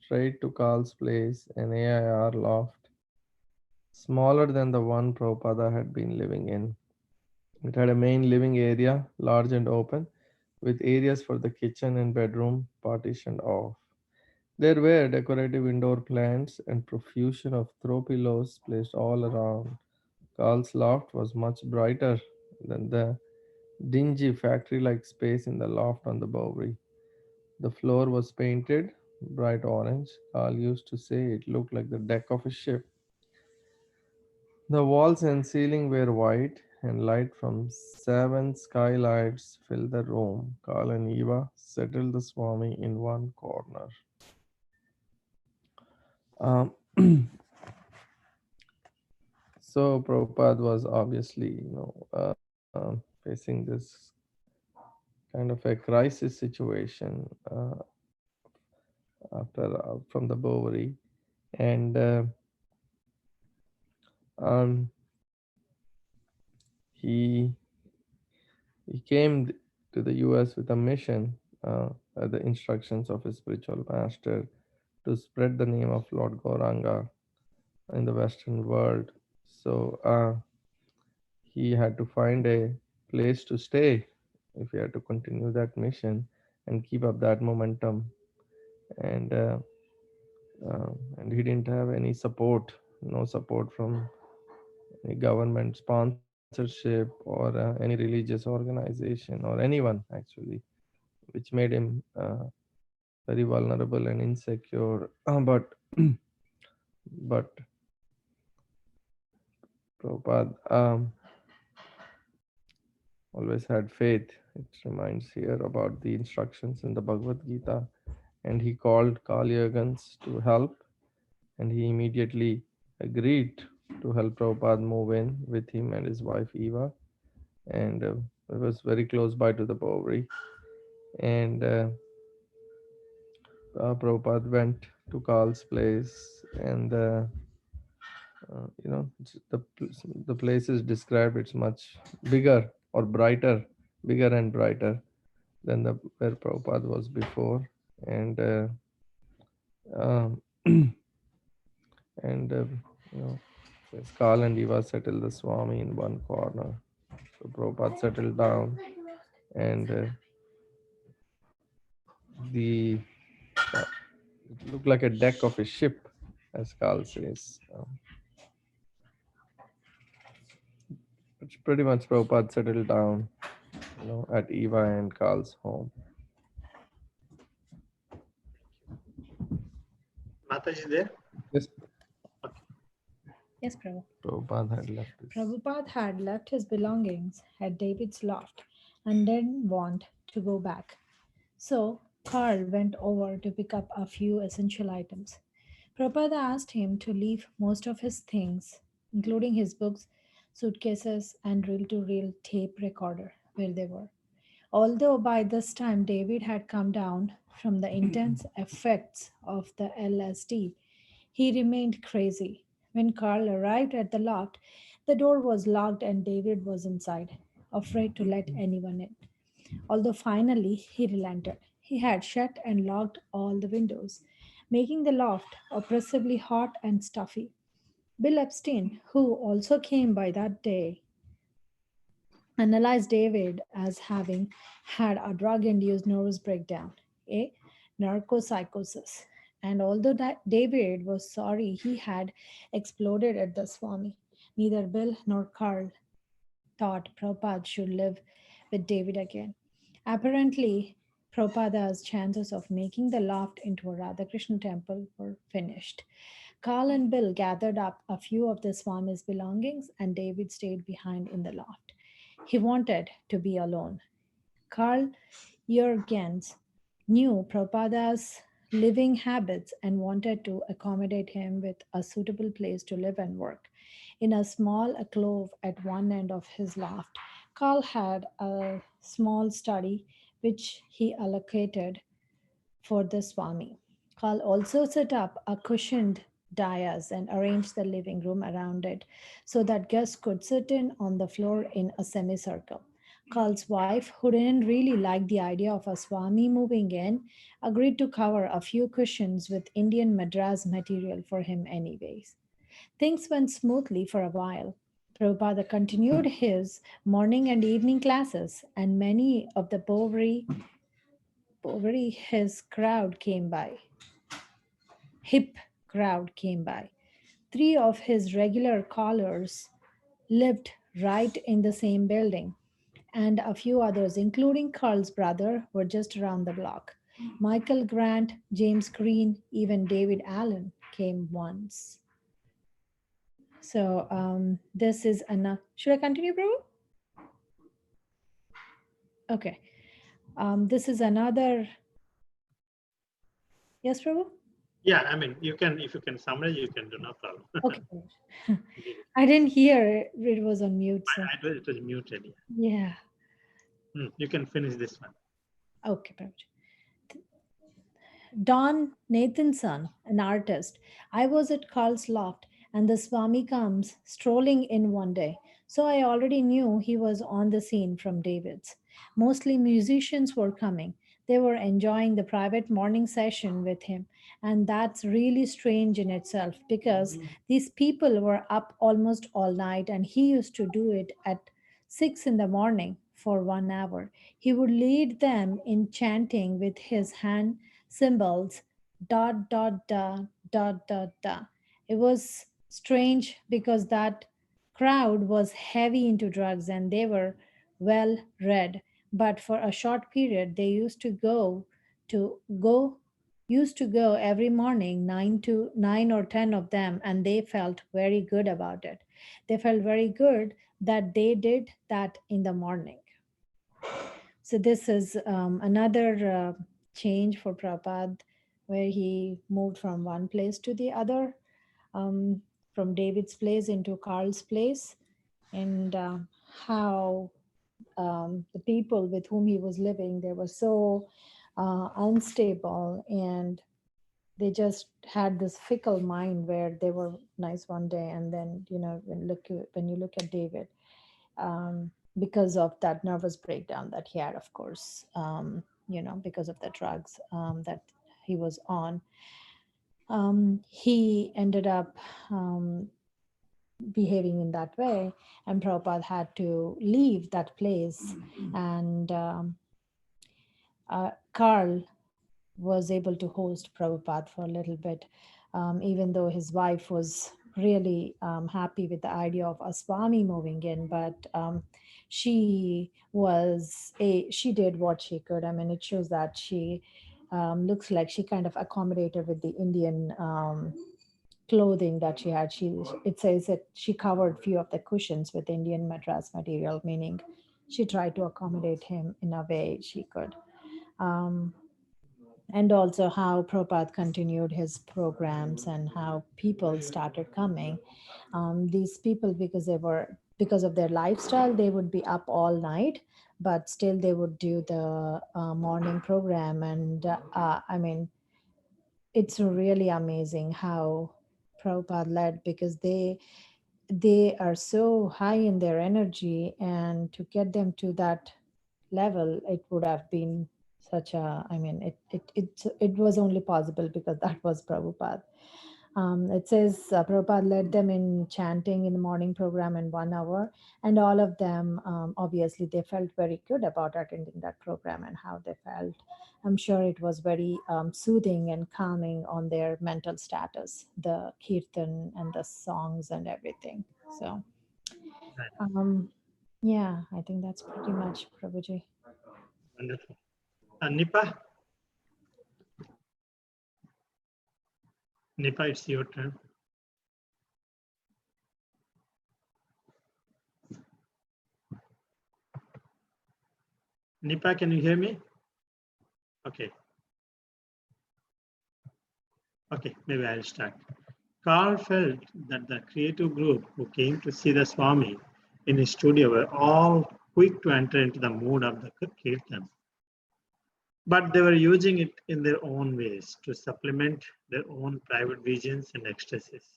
straight to Carl's place, an AIR loft, smaller than the one Prabhupada had been living in. It had a main living area, large and open, with areas for the kitchen and bedroom partitioned off. There were decorative indoor plants and profusion of throw pillows placed all around. Carl's loft was much brighter than the dingy factory like space in the loft on the Bowery. The floor was painted bright orange. Carl used to say it looked like the deck of a ship. The walls and ceiling were white, and light from 7 skylights filled the room. Carl and Eva settled the Swami in one corner. Um, so Prabhupada was obviously, facing this kind of a crisis situation after from the Bowery, and um, he he came to the U.S. with a mission, at the instructions of his spiritual master, to spread the name of Lord Gauranga in the Western world. So he had to find a place to stay if he had to continue that mission and keep up that momentum. And and he didn't have any support, no support from any government sponsorship or any religious organization or anyone actually, which made him very vulnerable and insecure. But Prabhupada always had faith. It reminds here about the instructions in the Bhagavad Gita. And he called Kali Yagans to help, and he immediately agreed to help Prabhupada move in with him and his wife Eva. And it was very close by to the Bowery. And Prabhupada went to Carl's place, and the place is described. It's much bigger or brighter, bigger and brighter than the where Prabhupada was before, and um, and says Carl and Eva settled the Swami in one corner. So Prabhupada settled down, and the it looked like a deck of a ship, as Carl says. It's pretty much Prabhupada settled down, at Eva and Carl's home. Mataji there? Yes, Yes, Prabhu. Prabhupada had left. Prabhupada had left his belongings at David's loft and didn't want to go back. So Carl went over to pick up a few essential items. Prabhupada asked him to leave most of his things, including his books, suitcases, and reel-to-reel tape recorder, where they were. Although by this time David had come down from the intense effects of the LSD, he remained crazy. When Carl arrived at the loft, the door was locked and David was inside, afraid to let anyone in. Although finally he relented, he had shut and locked all the windows, making the loft oppressively hot and stuffy. Bill Epstein, who also came by that day, analyzed David as having had a drug induced nervous breakdown, a narcopsychosis. And although that David was sorry he had exploded at the Swami, neither Bill nor Carl thought Prabhupada should live with David again. Apparently, Prabhupada's chances of making the loft into a Radhakrishna temple were finished. Carl and Bill gathered up a few of the Swami's belongings, and David stayed behind in the loft. He wanted to be alone. Carl Jurgens knew Prabhupada's living habits and wanted to accommodate him with a suitable place to live and work. In a small alcove at one end of his loft, Carl had a small study which he allocated for the Swami. Carl also set up a cushioned dais and arranged the living room around it so that guests could sit in on the floor in a semicircle. Carl's wife, who didn't really like the idea of a Swami moving in, agreed to cover a few cushions with Indian Madras material for him anyways. Things went smoothly for a while. Prabhupada continued his morning and evening classes, and many of the Bowery his crowd came by. Hip crowd came by. Three of his regular callers lived right in the same building, and a few others, including Carl's brother, were just around the block. Michael Grant, James Green, even David Allen came once. So this is enough. Should I continue, bro? Okay. This is another. Yes, Prabhu? Yeah, I mean, you can, if you can summarize, you can do, no problem. Okay. I didn't hear it was on mute. So. It was muted. Yeah. You can finish this one. Okay, Prabhu. Don Nathanson, an artist. I was at Carl's loft and the Swami comes strolling in one day. So I already knew he was on the scene from David's. Mostly musicians were coming. They were enjoying the private morning session with him. And that's really strange in itself because these people were up almost all night and he used to do it at 6 in the morning for 1 hour. He would lead them in chanting with his hand symbols dot dot dot dot dot dot. It was strange because that crowd was heavy into drugs and they were well read, but for a short period they used to go used to go every morning, 9 or 10 of them, and they felt very good about it. They felt very good that they did that in the morning. So this is another change for Prabhupada, where he moved from one place to the other, from David's place into Carl's place, and how the people with whom he was living, they were so unstable, and they just had this fickle mind where they were nice one day, and then when you look at David, because of that nervous breakdown that he had, of course, because of the drugs that he was on, he ended up behaving in that way, and Prabhupada had to leave that place, and Carl was able to host Prabhupada for a little bit, even though his wife was really happy with the idea of a Swami moving in, but she did what she could. I mean, it shows that she looks like she kind of accommodated with the Indian clothing that she had. It says that she covered few of the cushions with Indian madras material, meaning she tried to accommodate him in a way she could. And also how Prabhupada continued his programs and how people started coming. These people, because of their lifestyle, they would be up all night, but still they would do the morning program. And I mean, it's really amazing how Prabhupada led, because they are so high in their energy, and to get them to that level, it would have been such a, I mean, it was only possible because that was Prabhupada. It says Prabhupada led them in chanting in the morning program in 1 hour, and all of them, obviously, they felt very good about attending that program and how they felt. I'm sure it was very soothing and calming on their mental status, the kirtan and the songs and everything. So, yeah, I think that's pretty much, Prabhuji. Wonderful. Nipa? Nipa, it's your turn. Nipa, can you hear me? Okay. Okay, maybe I'll start. Carl felt that the creative group who came to see the Swami in his studio were all quick to enter into the mood of the kirtan. But they were using it in their own ways to supplement their own private visions and ecstasies,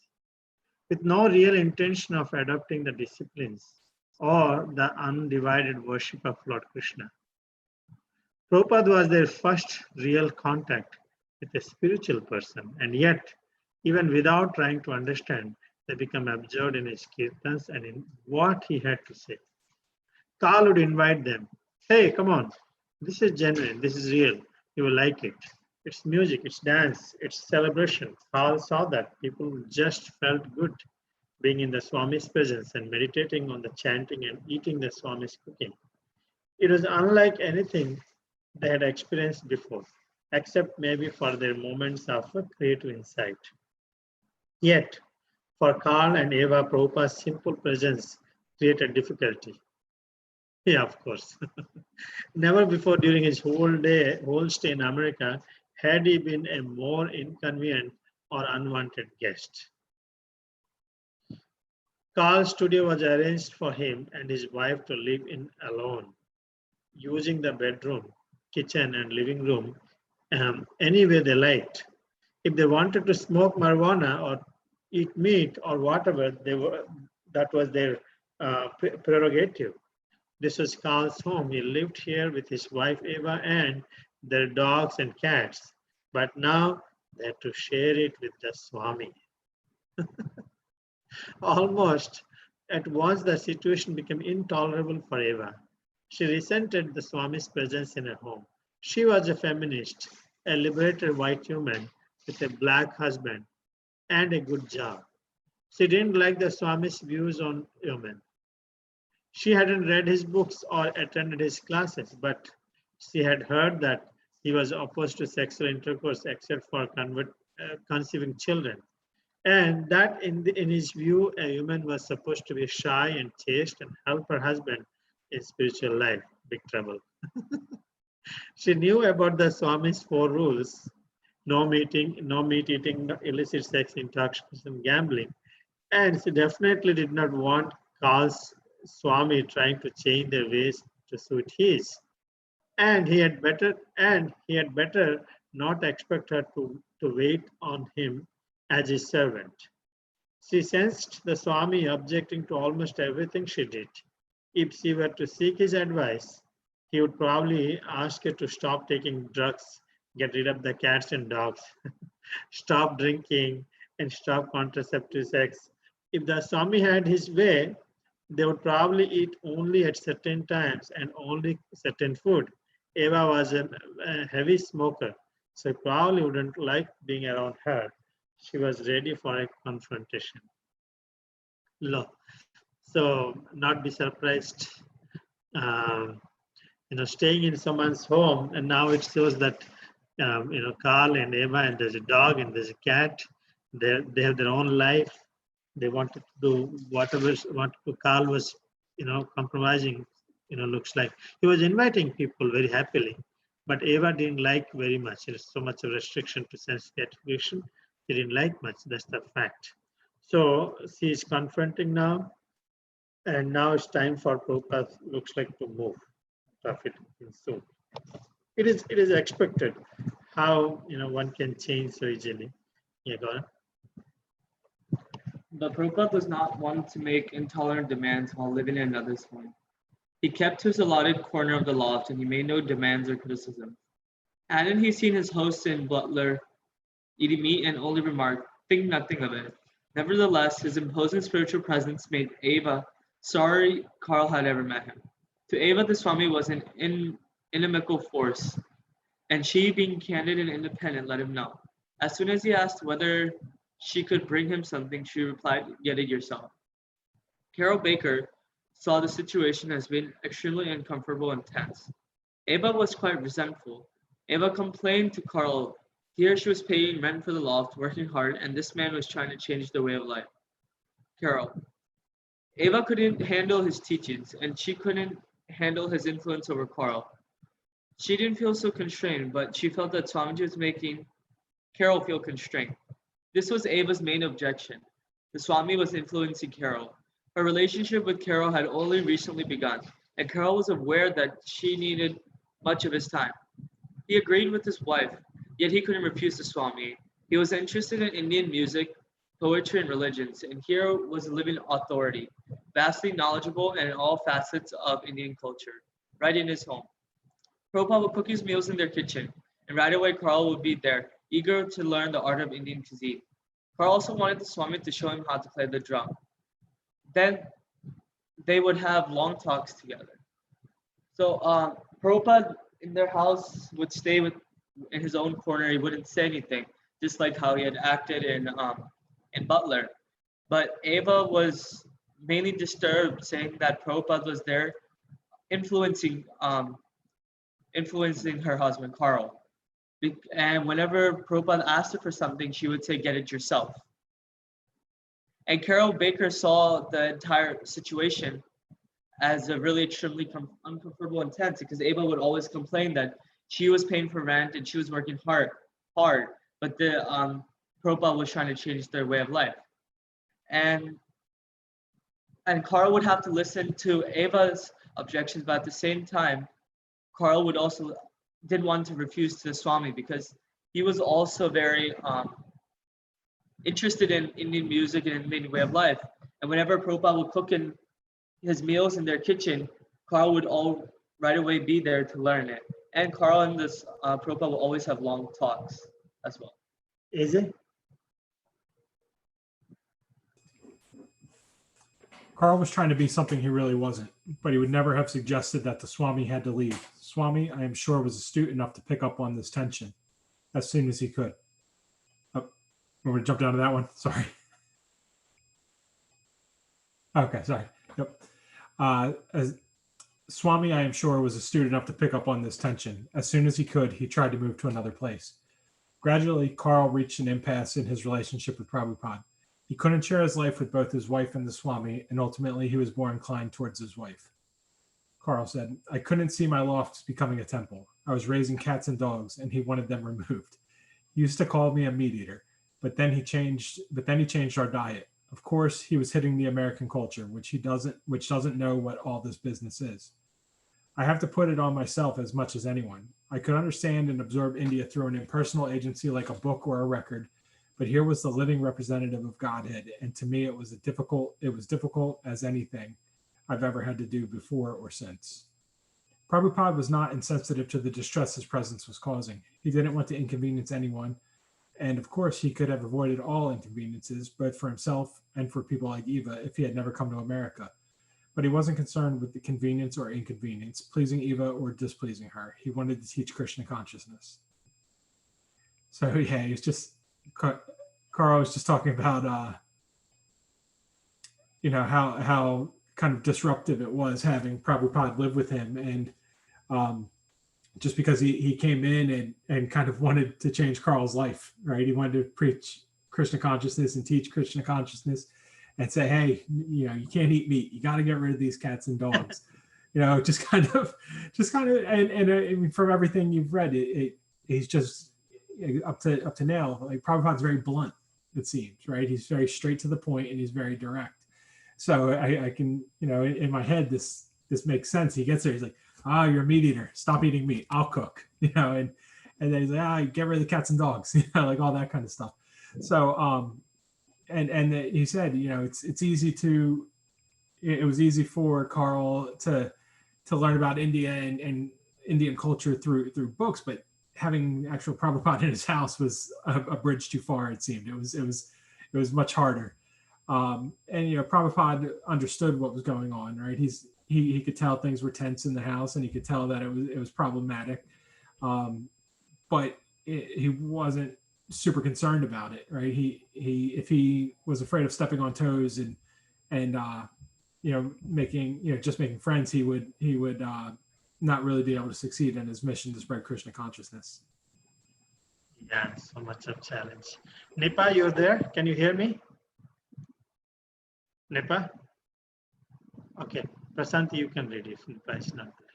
with no real intention of adopting the disciplines or the undivided worship of Lord Krishna. Prabhupada was their first real contact with a spiritual person, and yet, even without trying to understand, they become absorbed in his kirtans and in what he had to say. Carl would invite them, hey, come on, this is genuine, this is real, you will like it. It's music, it's dance, it's celebration. Carl saw that people just felt good being in the Swami's presence and meditating on the chanting and eating the Swami's cooking. It was unlike anything they had experienced before, except maybe for their moments of creative insight. Yet, for Carl and Eva, Prabhupada's simple presence created difficulty. Yeah, of course. Never before during his whole stay in America, had he been a more inconvenient or unwanted guest. Carl's studio was arranged for him and his wife to live in alone, using the bedroom, kitchen, and living room any way they liked. If they wanted to smoke marijuana or eat meat or whatever, that was their prerogative. This was Carl's home. He lived here with his wife Eva and their dogs and cats, but now they had to share it with the Swami. Almost at once, the situation became intolerable for Eva. She resented the Swami's presence in her home. She was a feminist, a liberated white woman with a black husband and a good job. She didn't like the Swami's views on women. She hadn't read his books or attended his classes, but she had heard that He was opposed to sexual intercourse except for conceiving children. And that in his view, a woman was supposed to be shy and chaste and help her husband in spiritual life. Big trouble. She knew about the Swami's 4 rules: no meat eating, illicit sex, intoxication, gambling. And she definitely did not want Carl's Swami trying to change their ways to suit his. And he had better not expect her to wait on him as his servant. She sensed the Swami objecting to almost everything she did. If she were to seek his advice, he would probably ask her to stop taking drugs, get rid of the cats and dogs, stop drinking, and stop contraceptive sex. If the Swami had his way, they would probably eat only at certain times and only certain food. Eva was a heavy smoker, so he probably wouldn't like being around her. She was ready for a confrontation. So not be surprised, um, staying in someone's home, and now it shows that Carl and Eva, and there's a dog and there's a cat. They have their own life. They wanted to do whatever Carl was, compromising. Looks like he was inviting people very happily, but Eva didn't like very much. There's so much of restriction to sense gratification. She didn't like much. That's the fact. So she is confronting now, and now it's time for Prabhupada, looks like, to move. Profit soon. It is expected how one can change so easily. Yeah, go on. But Prabhupada does not want to make intolerant demands while living in another's home. He kept to his allotted corner of the loft, and he made no demands or criticism. Hadn't he seen his host and butler eating meat and only remarked, "Think nothing of it"? Nevertheless, his imposing spiritual presence made Eva sorry Carl had ever met him. To Eva, the Swami was an inimical force, and she, being candid and independent, let him know. As soon as he asked whether she could bring him something, she replied, "Get it yourself." Carol Baker saw the situation as being extremely uncomfortable and tense. Eva was quite resentful. Eva complained to Carl. Here she was paying rent for the loft, working hard, and this man was trying to change their way of life. Carol. Eva couldn't handle his teachings, and she couldn't handle his influence over Carl. She didn't feel so constrained, but she felt that Swamiji was making Carol feel constrained. This was Eva's main objection. The Swami was influencing Carol. Her relationship with Carol had only recently begun, and Carol was aware that she needed much of his time. He agreed with his wife, yet he couldn't refuse the Swami. He was interested in Indian music, poetry, and religions, and here was a living authority, vastly knowledgeable and in all facets of Indian culture, right in his home. Prabhupada would cook his meals in their kitchen, and right away Carl would be there, eager to learn the art of Indian cuisine. Carl also wanted the Swami to show him how to play the drum. Then they would have long talks together. So Prabhupada in their house would stay in his own corner. He wouldn't say anything, just like how he had acted in Butler. But Eva was mainly disturbed, saying that Prabhupada was there influencing her husband, Carl. And whenever Prabhupada asked her for something, she would say, "Get it yourself." And Carol Baker saw the entire situation as a really extremely uncomfortable and tense, because Eva would always complain that she was paying for rent and she was working hard, but the Prabhupada was trying to change their way of life. And Carl would have to listen to Eva's objections, but at the same time, Carl would also didn't want to refuse to the Swami, because he was also very interested in Indian music and Indian way of life. And whenever Prabhupada would cook in his meals in their kitchen, Carl would all right away be there to learn it. And Carl and this Prabhupada will always have long talks as well. Is it? Carl was trying to be something he really wasn't, but he would never have suggested that the Swami had to leave. Swami, I am sure, was astute enough to pick up on this tension as soon as he could. Oh, we're going to jump down to that one. Sorry. Okay, sorry. Yep. Swami, I am sure, was astute enough to pick up on this tension. As soon as he could, he tried to move to another place. Gradually, Carl reached an impasse in his relationship with Prabhupada. He couldn't share his life with both his wife and the Swami, and ultimately he was more inclined towards his wife. Carl said, I couldn't see my loft becoming a temple. I was raising cats and dogs, and he wanted them removed. He used to call me a meat eater, but then he changed our diet. Of course, he was hitting the American culture, which doesn't know what all this business is. I have to put it on myself as much as anyone. I could understand and absorb India through an impersonal agency like a book or a record, but here was the living representative of Godhead, and to me it was difficult as anything I've ever had to do before or since. Prabhupada was not insensitive to the distress his presence was causing. He didn't want to inconvenience anyone, and of course he could have avoided all inconveniences, both for himself and for people like Eva, if he had never come to America. But he wasn't concerned with the convenience or inconvenience, pleasing Eva or displeasing her. He wanted to teach Krishna consciousness. So yeah, he's just, Carl was just talking about, how kind of disruptive it was having Prabhupada live with him. And just because he came in and kind of wanted to change Carl's life, right? He wanted to preach Krishna consciousness and teach Krishna consciousness and say, hey, you can't eat meat. You got to get rid of these cats and dogs. Just kind of, and from everything you've read, he's just up to now. Like Prabhupada's very blunt, it seems, right? He's very straight to the point and he's very direct. So I can, in my head, this makes sense. He gets there, he's like, you're a meat eater. Stop eating meat. I'll cook, and then he's like, get rid of the cats and dogs, like all that kind of stuff. So, and he said, it's easy to, it was easy for Carl to learn about India and Indian culture through books, but having actual Prabhupada in his house was a bridge too far. It seemed it was much harder. And Prabhupada understood what was going on, right? He could tell things were tense in the house, and he could tell that it was problematic, but he wasn't super concerned about it, right? If he was afraid of stepping on toes and making friends, he would not really be able to succeed in his mission to spread Krishna consciousness. Yeah, so much of challenge. Nipa, you're there? Can you hear me? Nipa? Okay. Prasanthi, you can read if Nipa is not there.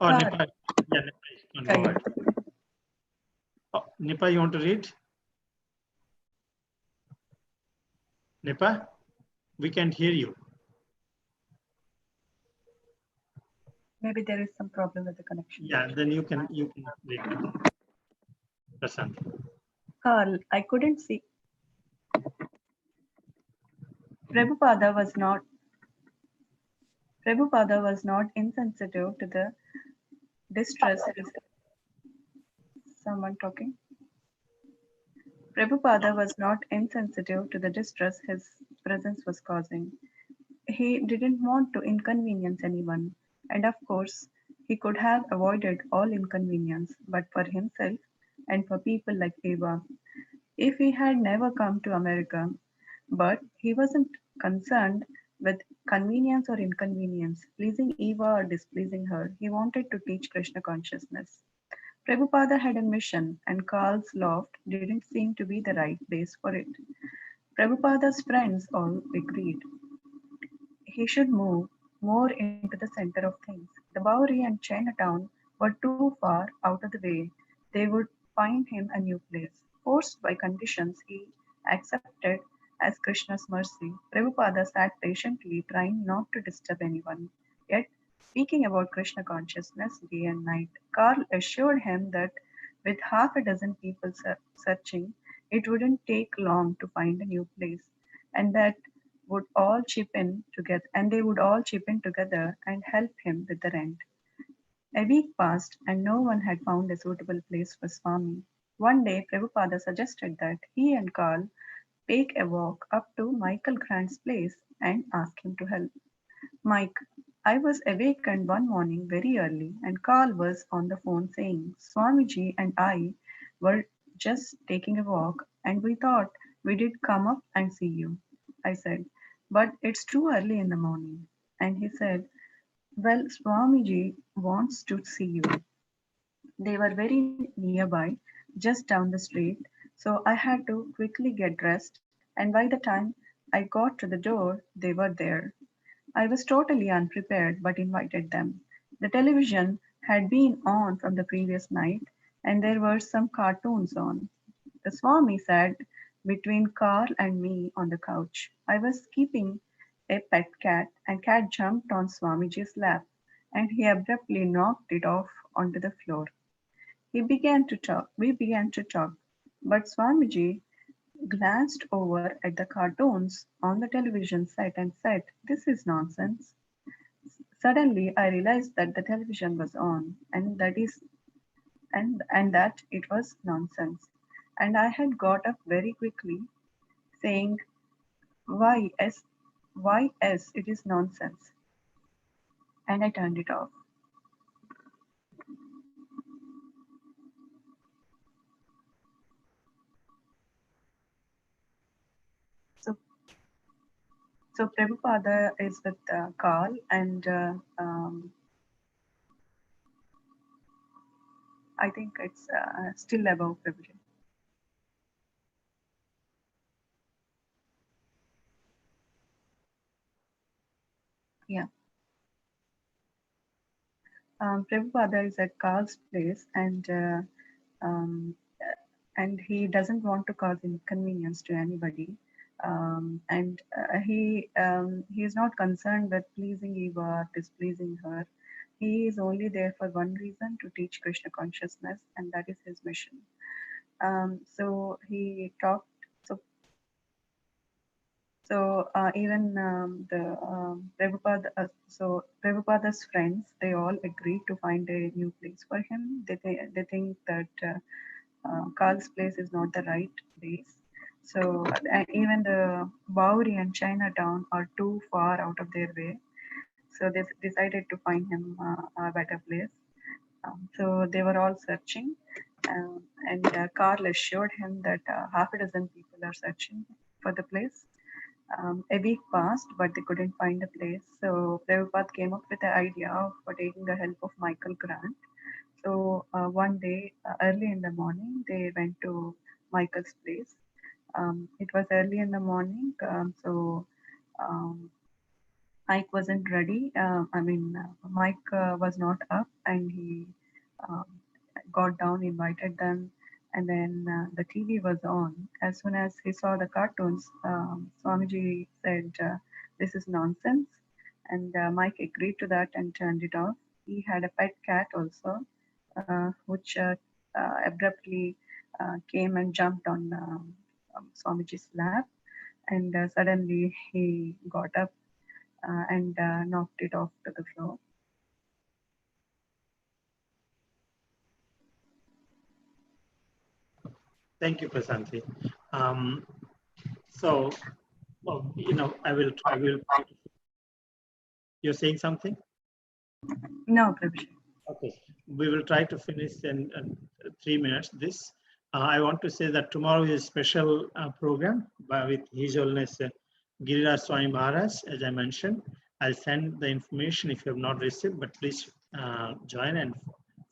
Oh, Nipa. Yeah, Nipa, you can go ahead. Oh, Nipa, you want to read? Nipa, we can't hear you. Maybe there is some problem with the connection. Yeah, then you can read. Prasanthi. Carl, I couldn't see. Prabhupada was not insensitive to the distress. Someone talking? Prabhupada was not insensitive to the distress his presence was causing. He didn't want to inconvenience anyone, and of course, he could have avoided all inconvenience, but for himself and for people like Eva, if he had never come to America. But he wasn't concerned with convenience or inconvenience, pleasing Eva or displeasing her. He wanted to teach Krishna consciousness. Prabhupada had a mission, and Carl's loft didn't seem to be the right place for it. Prabhupada's friends all agreed he should move more into the center of things. The Bowery and Chinatown were too far out of the way. They would find him a new place. Forced by conditions he accepted as Krishna's mercy, Prabhupada sat patiently, trying not to disturb anyone, yet speaking about Krishna consciousness day and night. Carl assured him that with half a dozen people searching, it wouldn't take long to find a new place, and that would all chip in together, and they would all chip in together and help him with the rent. A week passed, and no one had found a suitable place for Swami. One day, Prabhupada suggested that he and Carl take a walk up to Michael Grant's place and ask him to help. Mike, I was awakened one morning very early, and Carl was on the phone saying, Swamiji and I were just taking a walk, and we thought we did come up and see you. I said, but it's too early in the morning. And he said, well, Swamiji wants to see you. They were very nearby, just down the street, so I had to quickly get dressed, and by the time I got to the door, they were there. I was totally unprepared but invited them. The television had been on from the previous night, and there were some cartoons on. The Swami sat between Carl and me on the couch. I was keeping a pet cat, and cat jumped on Swamiji's lap, and he abruptly knocked it off onto the floor. He began to talk. We began to talk, but Swamiji glanced over at the cartoons on the television set and said, "This is nonsense." Suddenly, I realized that the television was on, and that it was nonsense. And I had got up very quickly, saying, "Why, yes, why, yes, it is nonsense." And I turned it off. So, so Prabhupada is with Carl, and I think it's still above Prabhuji. Yeah. Prabhupada is at Carl's place, um, and he doesn't want to cause inconvenience to anybody. He is not concerned with pleasing Eva or displeasing her. He is only there for one reason, to teach Krishna consciousness, and that is his mission. So he talked. So even the Prabhupada's friends, they all agreed to find a new place for him. They think that Carl's place is not the right place. So even the Bowery and Chinatown are too far out of their way. So they decided to find him a better place. So they were all searching, and Carl assured him that half a dozen people are searching for the place. A week passed, but they couldn't find a place. So Prabhupada came up with the idea of taking the help of Michael Grant. So one day, early in the morning, they went to Michael's place. It was early in the morning, so Mike wasn't ready. Mike was not up, and he um, got down, invited them, and then the TV was on. As soon as he saw the cartoons, Swamiji said, "This is nonsense," and Mike agreed to that and turned it off. He had a pet cat also, which abruptly came and jumped on Swamiji's lap, and suddenly he got up and knocked it off to the floor. Thank you, Prasanthi. So, well, I will. You're saying something? No, Prabhuji. Okay, we will try to finish in 3 minutes. This I want to say that tomorrow is a special program with His Holiness Giriraj Swami Maharaj, as I mentioned. I'll send the information if you have not received, but please join and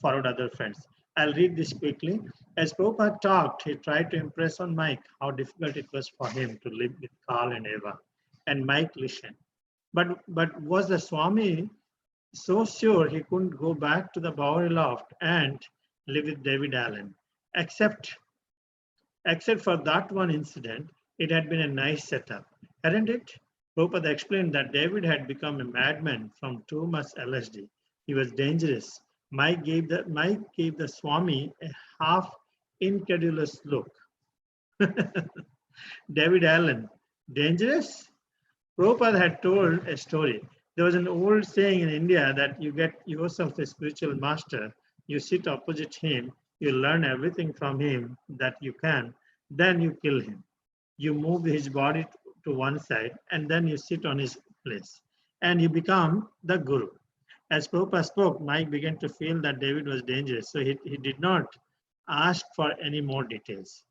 forward other friends. I'll read this quickly. As Prabhupada talked, he tried to impress on Mike how difficult it was for him to live with Carl and Eva, and Mike listened. But was the Swami so sure he couldn't go back to the Bowery loft and live with David Allen? Except for that one incident, it had been a nice setup, hadn't it? Prabhupada explained that David had become a madman from too much LSD. He was dangerous. Mike gave the Swami a half incredulous look. David Allen, dangerous? Prabhupada had told a story. There was an old saying in India that you get yourself a spiritual master, you sit opposite him, you learn everything from him that you can, then you kill him. You move his body to one side, and then you sit on his place, and you become the guru. As Prabhupada spoke, Mike began to feel that David was dangerous, so he did not ask for any more details.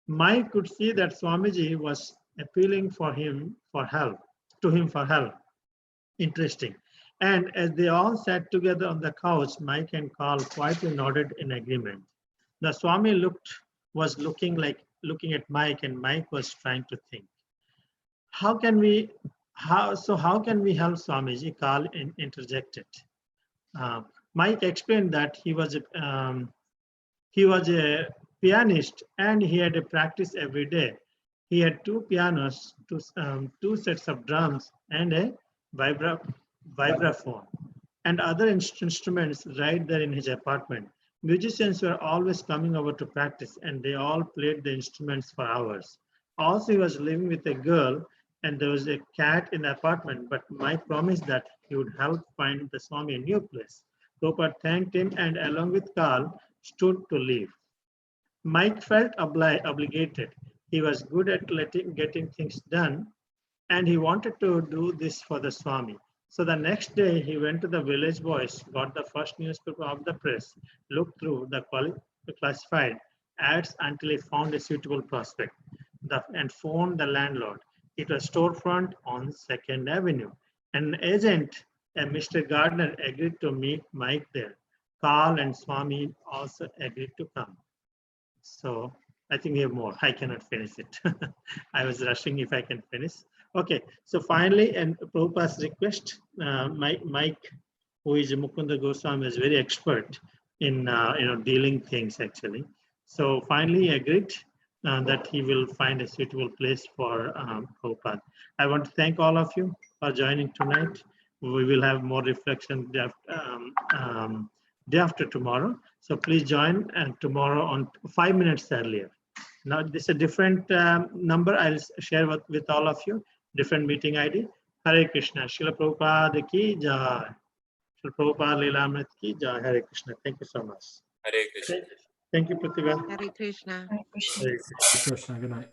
Mike could see that Swamiji was appealing for him for help, to him for help. Interesting. And as they all sat together on the couch, Mike and Carl quietly nodded in agreement. The Swami was looking at Mike, and Mike was trying to think. How can we help Swamiji? Carl interjected. Mike explained that he was a pianist and he had a practice every day. He had 2 pianos, 2 sets of drums, and a vibraphone, and other instruments right there in his apartment. Musicians were always coming over to practice, and they all played the instruments for hours. Also, he was living with a girl, and there was a cat in the apartment, but Mike promised that he would help find the Swami a new place. Prabhupada thanked him and, along with Carl, stood to leave. Mike felt obligated. He was good at getting things done, and he wanted to do this for the Swami. So the next day, he went to the Village Voice, got the first newspaper of the press, looked through the classified ads until he found a suitable prospect, and phoned the landlord. It was storefront on 2nd Avenue. An agent, a Mr. Gardner, agreed to meet Mike there. Carl and Swami also agreed to come. So I think we have more. I cannot finish it. I was rushing if I can finish. Okay, so finally, and Prabhupada's request, Mike, who is Mukunda Goswami, is very expert in dealing things actually. So finally, he agreed that he will find a suitable place for Prabhupada. I want to thank all of you for joining tonight. We will have more reflection day after tomorrow. So please join tomorrow on 5 minutes earlier. Now this is a different number I'll share with all of you, different meeting ID. Hare Krishna, Srila Prabhupada ki jai. Srila Prabhupada Lilamrita ki jai. Hare Krishna. Thank you so much. Hare Krishna. Thank you, Pratibha. Hare Krishna. Hare Krishna. Good night.